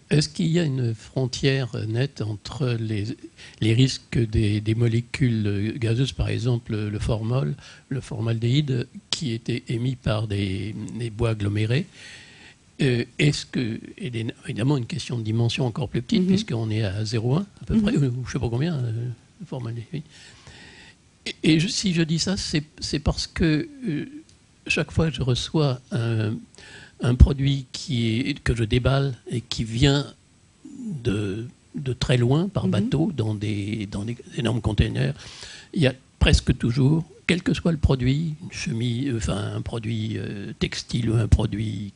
Est-ce qu'il y a une frontière nette entre les risques des molécules gazeuses, par exemple le formaldéhyde, qui était émis par des bois agglomérés? Est-ce que, évidemment, une question de dimension encore plus petite, puisqu'on est à 0,1 à peu près, ou je ne sais pas combien, formaldéhyde. Et si je dis ça, c'est parce que chaque fois que je reçois un produit que je déballe et qui vient de très loin par bateau dans des énormes containers, il y a presque toujours, quel que soit le produit, une chemise, enfin un produit textile ou un produit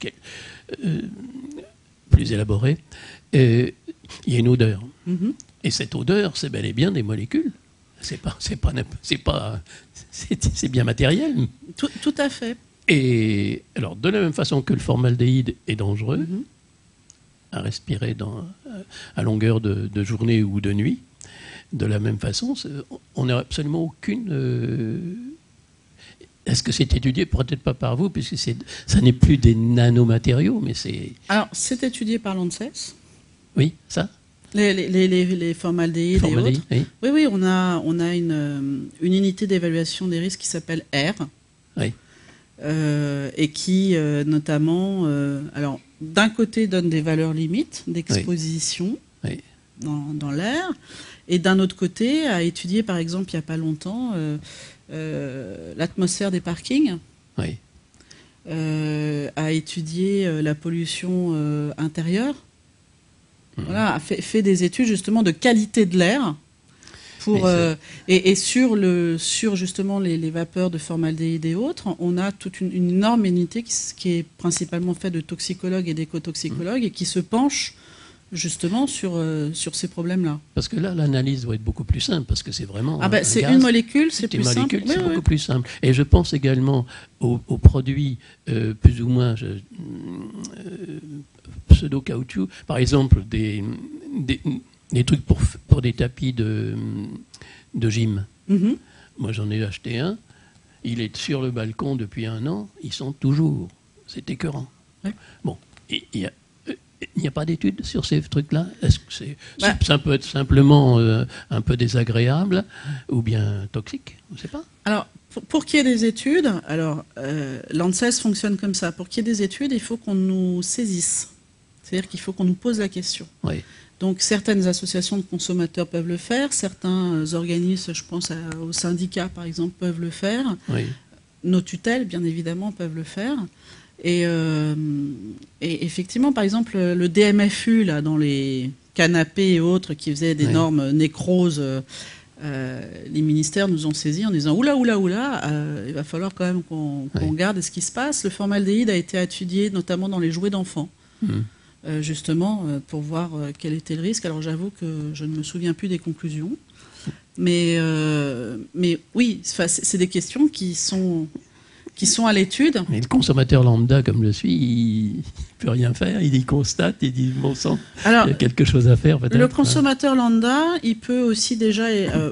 plus élaboré, il y a une odeur. Et cette odeur, c'est bel et bien des molécules. C'est bien matériel. Tout à fait. Et alors, de la même façon que le formaldéhyde est dangereux à respirer à longueur de journée ou de nuit, de la même façon, on n'a absolument aucune... Est-ce que c'est étudié? Peut-être pas par vous, puisque ça n'est plus des nanomatériaux, mais c'est... Alors, c'est étudié par l'ANSES. Oui, ça? Les formaldéhydes et autres. Oui. Oui, on a une unité d'évaluation des risques qui s'appelle R. Oui. Et qui, notamment, alors, d'un côté, donne des valeurs limites d'exposition dans l'air, et d'un autre côté, a étudié, par exemple, il n'y a pas longtemps, l'atmosphère des parkings, a étudié la pollution intérieure, voilà, a fait des études justement de qualité de l'air pour et sur justement les vapeurs de formaldéhyde et autres, on a toute une énorme unité qui est principalement faite de toxicologues et d'écotoxicologues et qui se penche justement sur ces problèmes-là. Parce que là, l'analyse doit être beaucoup plus simple, parce que c'est vraiment c'est une molécule, c'est plus simple. C'est beaucoup plus simple. Et je pense également aux produits plus ou moins pseudo-caoutchouc, par exemple des trucs pour des tapis de gym. Moi, j'en ai acheté un. Il est sur le balcon depuis 1 an. Ils sont toujours. C'est écœurant. Bon, il n'y a pas d'études sur ces trucs-là? Est-ce que ça peut être simplement un peu désagréable ou bien toxique? On ne sait pas. Alors, pour qu'il y ait des études, l'ANSES fonctionne comme ça. Pour qu'il y ait des études, il faut qu'on nous saisisse. C'est-à-dire qu'il faut qu'on nous pose la question. Oui. Donc, certaines associations de consommateurs peuvent le faire, certains organismes, je pense aux syndicats par exemple, peuvent le faire. Oui. Nos tutelles, bien évidemment, peuvent le faire. Et effectivement, par exemple, le DMFU, là, dans les canapés et autres, qui faisaient d'énormes nécroses, les ministères nous ont saisis en disant « Oula, il va falloir quand même qu'on regarde ce qui se passe ». Le formaldéhyde a été étudié notamment dans les jouets d'enfants. Justement, pour voir quel était le risque. Alors j'avoue que je ne me souviens plus des conclusions. Mais oui, c'est des questions qui sont à l'étude. Mais le consommateur lambda, comme je suis, il ne peut rien faire. Il constate, il dit bon sang, il y a quelque chose à faire peut-être. Le consommateur lambda, il peut aussi déjà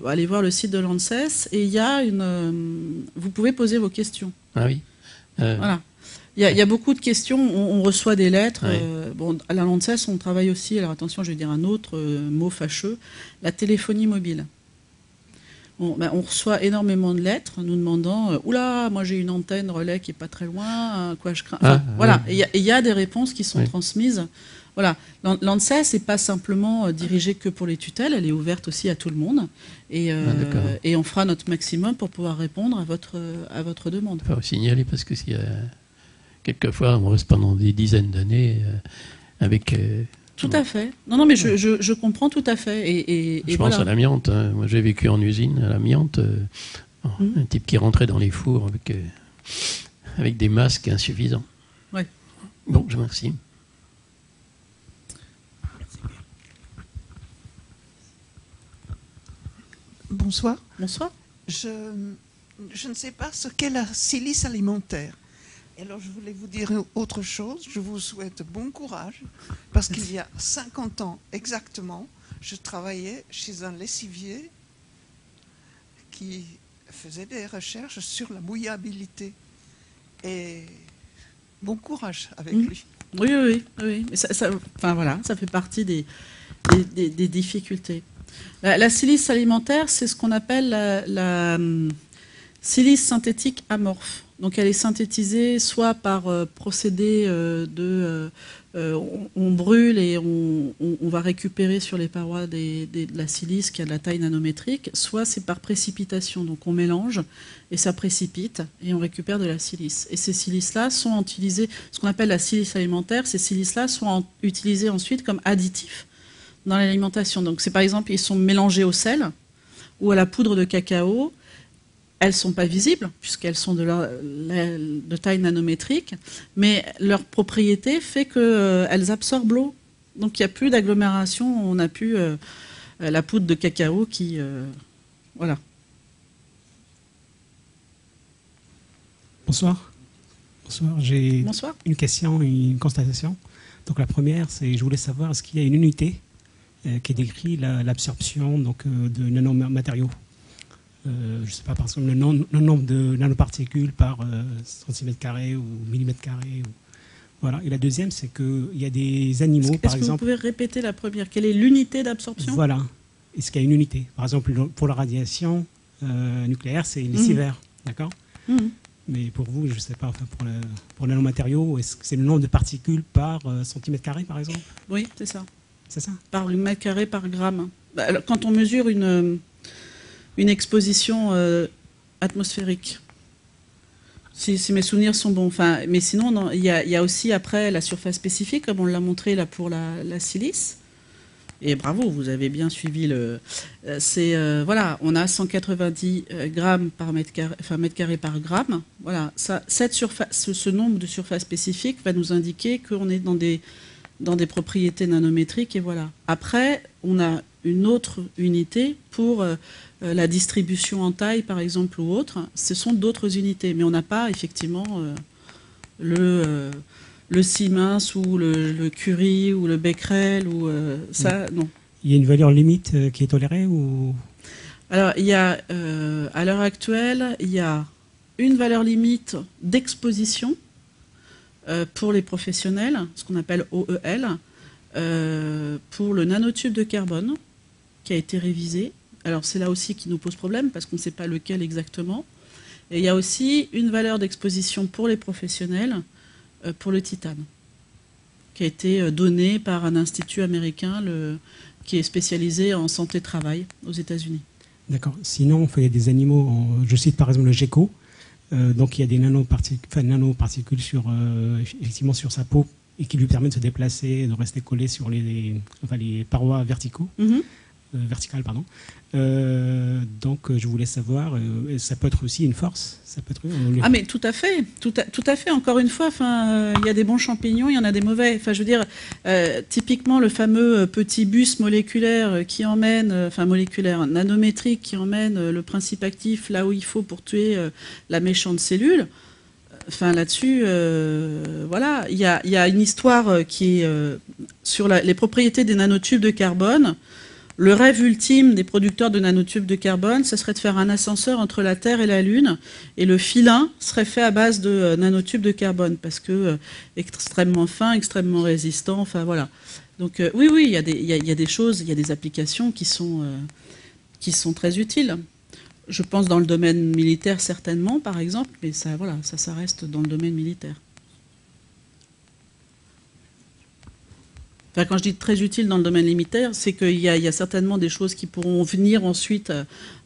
aller voir le site de l'ANSES et il y a vous pouvez poser vos questions. Ah oui. Voilà. Il y a beaucoup de questions, on reçoit des lettres. À la l'ANSES, on travaille aussi, alors attention, je vais dire un autre mot fâcheux, la téléphonie mobile. On reçoit énormément de lettres nous demandant « Oula, moi j'ai une antenne relais qui n'est pas très loin, quoi je crains ». Voilà, et il y a des réponses qui sont transmises. Voilà. L'ANSES n'est pas simplement dirigée que pour les tutelles, elle est ouverte aussi à tout le monde. Et on fera notre maximum pour pouvoir répondre à votre demande. Il faut signaler parce que s'il y a... Quelquefois, on reste pendant des dizaines d'années avec... Tout à fait. Non, mais je comprends tout à fait. Je pense à l'amiante. Hein. Moi, j'ai vécu en usine à l'amiante. Un type qui rentrait dans les fours avec des masques insuffisants. Ouais. Bon, je vous remercie. Bonsoir. Bonsoir. Je ne sais pas ce qu'est la silice alimentaire. Alors, je voulais vous dire autre chose. Je vous souhaite bon courage, parce qu'il y a 50 ans exactement, je travaillais chez un lessivier qui faisait des recherches sur la mouillabilité. Et bon courage avec lui. Oui. Mais ça fait partie des difficultés. La silice alimentaire, c'est ce qu'on appelle la silice synthétique amorphe. Donc elle est synthétisée soit par procédé on brûle et on qu'on va récupérer sur les parois de la silice qui a de la taille nanométrique, soit c'est par précipitation. Donc on mélange et ça précipite et on récupère de la silice. Et ces silices-là sont utilisées, ce qu'on appelle la silice alimentaire, ces silices-là sont utilisées ensuite comme additifs dans l'alimentation. Donc c'est par exemple, ils sont mélangés au sel ou à la poudre de cacao. Elles ne sont pas visibles puisqu'elles sont de taille nanométrique, mais leur propriété fait qu'elles absorbent l'eau. Donc il n'y a plus d'agglomération, on n'a plus la poudre de cacao qui... voilà. Bonsoir. Bonsoir. J'ai une question et une constatation. Donc la première, c'est je voulais savoir est-ce qu'il y a une unité qui décrit l'absorption de nanomatériaux. Je ne sais pas, par exemple, le nombre de nanoparticules par centimètre carré ou millimètre carré. Voilà. Et la deuxième, c'est qu'il y a des animaux, par exemple... Est-ce que vous pouvez répéter la première? Quelle est l'unité d'absorption? Voilà. Est-ce qu'il y a une unité? Par exemple, pour la radiation nucléaire, c'est les sieverts. D'accord. Mais pour vous, je ne sais pas, enfin, pour le nanomatériau, est-ce que c'est le nombre de particules par centimètre carré, par exemple? Oui, c'est ça. C'est ça? Par mètre carré par gramme. Alors, quand on mesure une exposition atmosphérique, si mes souvenirs sont bons. Enfin, mais sinon, il y a aussi après la surface spécifique, comme on l'a montré là pour la silice. Et bravo, vous avez bien suivi voilà, on a 190 grammes par mètre carré par gramme. Voilà, ce nombre de surfaces spécifiques va nous indiquer qu'on est dans des propriétés nanométriques. Et voilà. Après, on a une autre unité pour la distribution en taille, par exemple, ou autre. Ce sont d'autres unités, mais on n'a pas effectivement le Siemens ou le Curie ou le Becquerel ou ça, non. Il y a une valeur limite qui est tolérée ou... Alors, il y a, à l'heure actuelle, il y a une valeur limite d'exposition pour les professionnels, ce qu'on appelle OEL, pour le nanotube de carbone, qui a été révisé. Alors c'est là aussi qui nous pose problème, parce qu'on ne sait pas lequel exactement. Et il y a aussi une valeur d'exposition pour les professionnels, pour le titane, qui a été donné par un institut américain qui est spécialisé en santé-travail aux États-Unis. D'accord. Sinon, il y a des animaux, je cite par exemple le gecko, donc il y a des nanoparticules effectivement sur sa peau et qui lui permettent de se déplacer, de rester collé sur les parois verticales. Pardon. Donc je voulais savoir, ça peut être aussi une force, ça peut être... Ah mais tout à fait, tout à fait. Encore une fois, il y a des bons champignons, il y en a des mauvais. Enfin, je veux dire, typiquement le fameux petit bus moléculaire qui emmène, nanométrique qui emmène le principe actif là où il faut pour tuer la méchante cellule. Enfin là-dessus, voilà, il y a une histoire qui est sur les propriétés des nanotubes de carbone. Le rêve ultime des producteurs de nanotubes de carbone, ce serait de faire un ascenseur entre la Terre et la Lune, et le filin serait fait à base de nanotubes de carbone, parce que extrêmement fin, extrêmement résistant, enfin voilà. Donc oui, il y a des choses, il y a des applications qui sont très utiles. Je pense dans le domaine militaire certainement, par exemple, mais ça reste dans le domaine militaire. Enfin, quand je dis très utile dans le domaine militaire, c'est qu'il y a certainement des choses qui pourront venir ensuite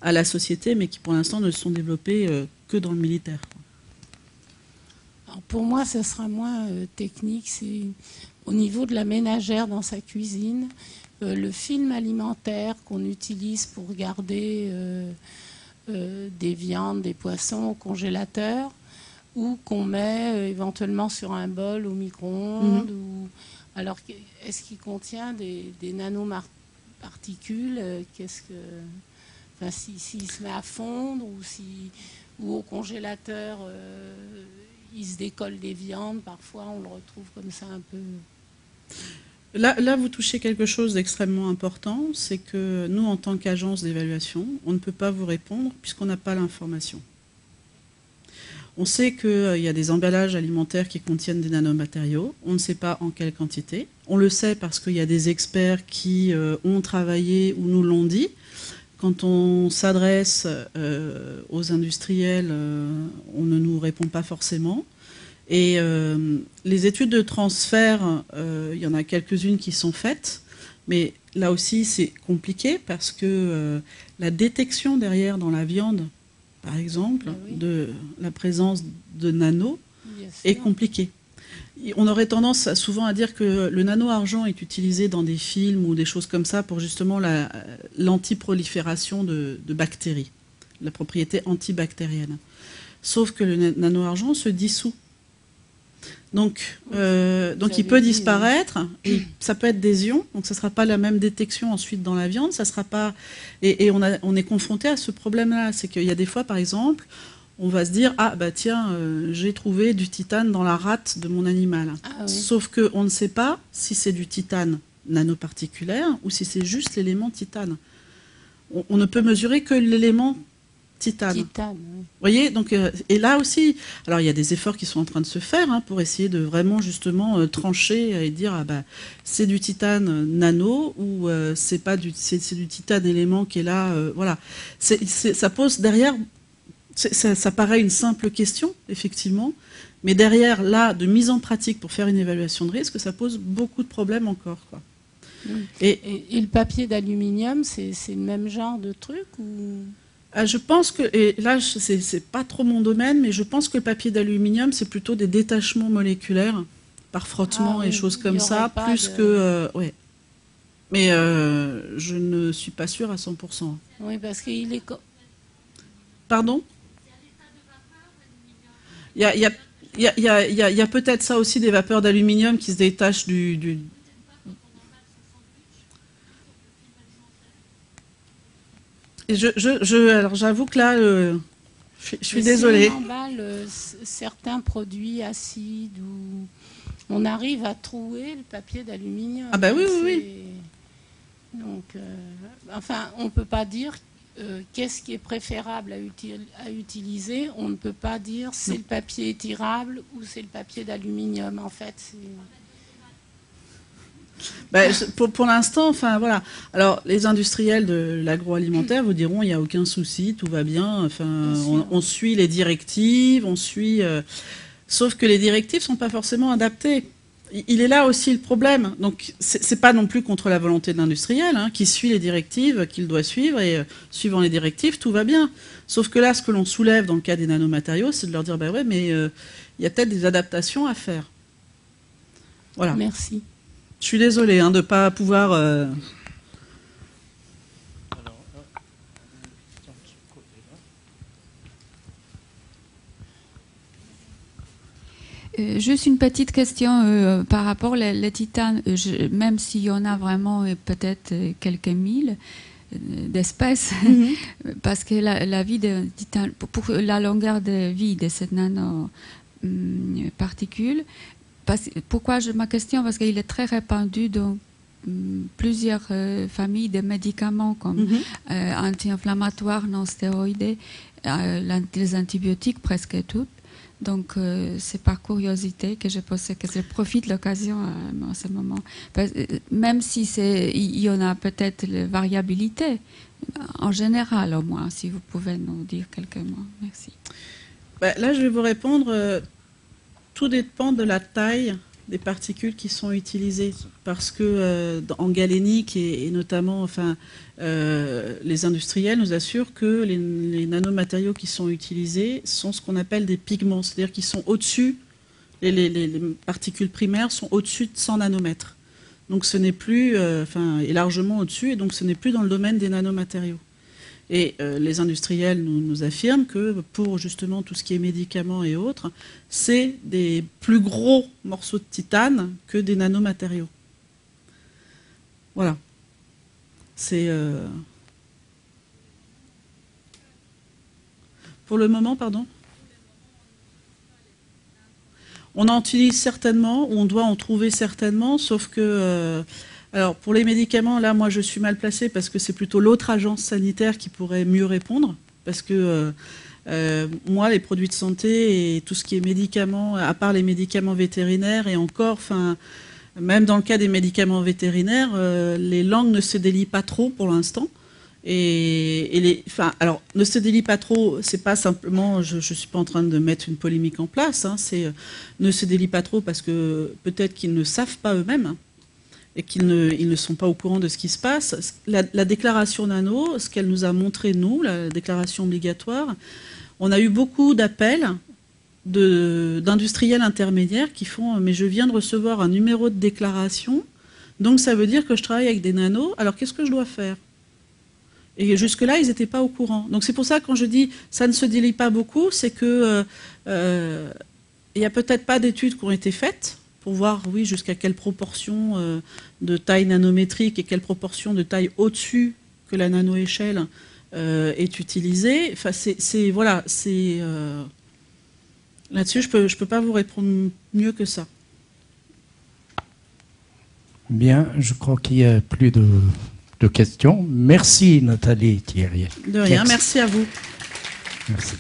à la société, mais qui pour l'instant ne sont développées que dans le militaire. Alors pour moi, ce sera moins technique. C'est au niveau de la ménagère dans sa cuisine, le film alimentaire qu'on utilise pour garder des viandes, des poissons au congélateur, ou qu'on met éventuellement sur un bol au micro-ondes. Alors, est-ce qu'il contient des nanoparticules? S'il se met à fondre ou au congélateur, il se décolle des viandes, parfois on le retrouve comme ça un peu... Là, vous touchez quelque chose d'extrêmement important, c'est que nous, en tant qu'agence d'évaluation, on ne peut pas vous répondre puisqu'on n'a pas l'information. On sait qu'il y a des emballages alimentaires qui contiennent des nanomatériaux. On ne sait pas en quelle quantité. On le sait parce qu'il y a des experts qui ont travaillé ou nous l'ont dit. Quand on s'adresse aux industriels, on ne nous répond pas forcément. Et les études de transfert, il y en a quelques-unes qui sont faites, Mais là aussi, c'est compliqué parce que la détection derrière dans la viande, par exemple, de la présence de nano est compliquée. On aurait tendance souvent à dire que le nano-argent est utilisé dans des films ou des choses comme ça pour justement l'antiprolifération de bactéries, la propriété antibactérienne. Sauf que le nano-argent se dissout. Donc il peut disparaître, et ça peut être des ions, donc ça ne sera pas la même détection ensuite dans la viande, ça sera pas. Et on est confronté à ce problème-là, c'est qu'il y a des fois, par exemple, on va se dire ah bah tiens, j'ai trouvé du titane dans la rate de mon animal. Ah, oui. Sauf que on ne sait pas si c'est du titane nanoparticulaire ou si c'est juste l'élément titane. On ne peut mesurer que l'élément titane. Oui. Vous voyez, donc, et là aussi, alors il y a des efforts qui sont en train de se faire pour essayer de vraiment justement trancher et dire ah bah c'est du titane nano ou c'est pas c'est du titane élément qui est là. Voilà, ça pose derrière. Ça paraît une simple question, effectivement, mais derrière, là, de mise en pratique pour faire une évaluation de risque, ça pose beaucoup de problèmes encore, quoi. Et le papier d'aluminium, c'est le même genre de truc ou... Je pense que, et là, c'est pas trop mon domaine, mais je pense que le papier d'aluminium, c'est plutôt des détachements moléculaires par frottement et choses comme ça, plus que... ouais. Mais je ne suis pas sûre à 100%. Oui, parce qu'il est... Pardon ? Il y a peut-être ça aussi, des vapeurs d'aluminium qui se détachent du... Et alors j'avoue que là, je suis désolée. Si on emballe certains produits acides où on arrive à trouer le papier d'aluminium. Ah bah oui, oui. Donc, enfin, on ne peut pas dire... qu'est-ce qui est préférable à utiliser? On ne peut pas dire c'est le papier étirable ou c'est le papier d'aluminium. En fait, pour l'instant, enfin voilà. Alors, les industriels de l'agroalimentaire vous diront il n'y a aucun souci, tout va bien. Enfin, on suit les directives, sauf que les directives ne sont pas forcément adaptées. Il est là aussi le problème. Donc, c'est pas non plus contre la volonté de l'industriel qui suit les directives qu'il doit suivre et suivant les directives, tout va bien. Sauf que là, ce que l'on soulève dans le cas des nanomatériaux, c'est de leur dire bah ouais, mais il y a peut-être des adaptations à faire. Voilà. Merci. Je suis désolée de ne pas pouvoir. Juste une petite question par rapport au titane, même s'il y en a vraiment peut-être quelques mille d'espèces, parce que la vie de titane, pour la longueur de vie de cette nanoparticule, pourquoi ma question? Parce qu'il est très répandu dans plusieurs familles de médicaments comme anti-inflammatoires, non stéroïdés, les antibiotiques, presque toutes. Donc, c'est par curiosité que je profite de l'occasion à ce moment. Même si il y en a peut-être la variabilité, en général au moins, si vous pouvez nous dire quelques mots. Merci. Là, je vais vous répondre. Tout dépend de la taille des particules qui sont utilisées. Parce que en galénique et notamment, les industriels nous assurent que les nanomatériaux qui sont utilisés sont ce qu'on appelle des pigments, c'est-à-dire qu'ils sont au-dessus, les particules primaires sont au-dessus de 100 nanomètres. Donc ce n'est plus, est largement au-dessus, et donc ce n'est plus dans le domaine des nanomatériaux. Et les industriels nous affirment que pour justement tout ce qui est médicaments et autres, c'est des plus gros morceaux de titane que des nanomatériaux. Voilà. C'est... Pour le moment, pardon ? On en utilise certainement, ou on doit en trouver certainement, sauf que... alors, pour les médicaments, là, moi, je suis mal placée parce que c'est plutôt l'autre agence sanitaire qui pourrait mieux répondre. Parce que moi, les produits de santé et tout ce qui est médicaments, à part les médicaments vétérinaires, et encore, même dans le cas des médicaments vétérinaires, les langues ne se délient pas trop pour l'instant. Alors, ne se délie pas trop, c'est pas simplement, je suis pas en train de mettre une polémique en place, c'est ne se délie pas trop parce que peut-être qu'ils ne savent pas eux-mêmes. et qu'ils ne sont pas au courant de ce qui se passe. La déclaration nano, ce qu'elle nous a montré, nous, la déclaration obligatoire, on a eu beaucoup d'appels d'industriels intermédiaires qui font « mais je viens de recevoir un numéro de déclaration, donc ça veut dire que je travaille avec des nanos, alors qu'est-ce que je dois faire ?» Et jusque-là, ils n'étaient pas au courant. Donc c'est pour ça que quand je dis « ça ne se délie pas beaucoup », c'est que il n'y a peut-être pas d'études qui ont été faites pour voir, oui, jusqu'à quelle proportion de taille nanométrique et quelle proportion de taille au-dessus que la nanoéchelle est utilisée. Enfin, voilà, là-dessus, je peux pas vous répondre mieux que ça. Bien, je crois qu'il n'y a plus de questions. Merci Nathalie Thierry. De rien, merci à vous. Merci.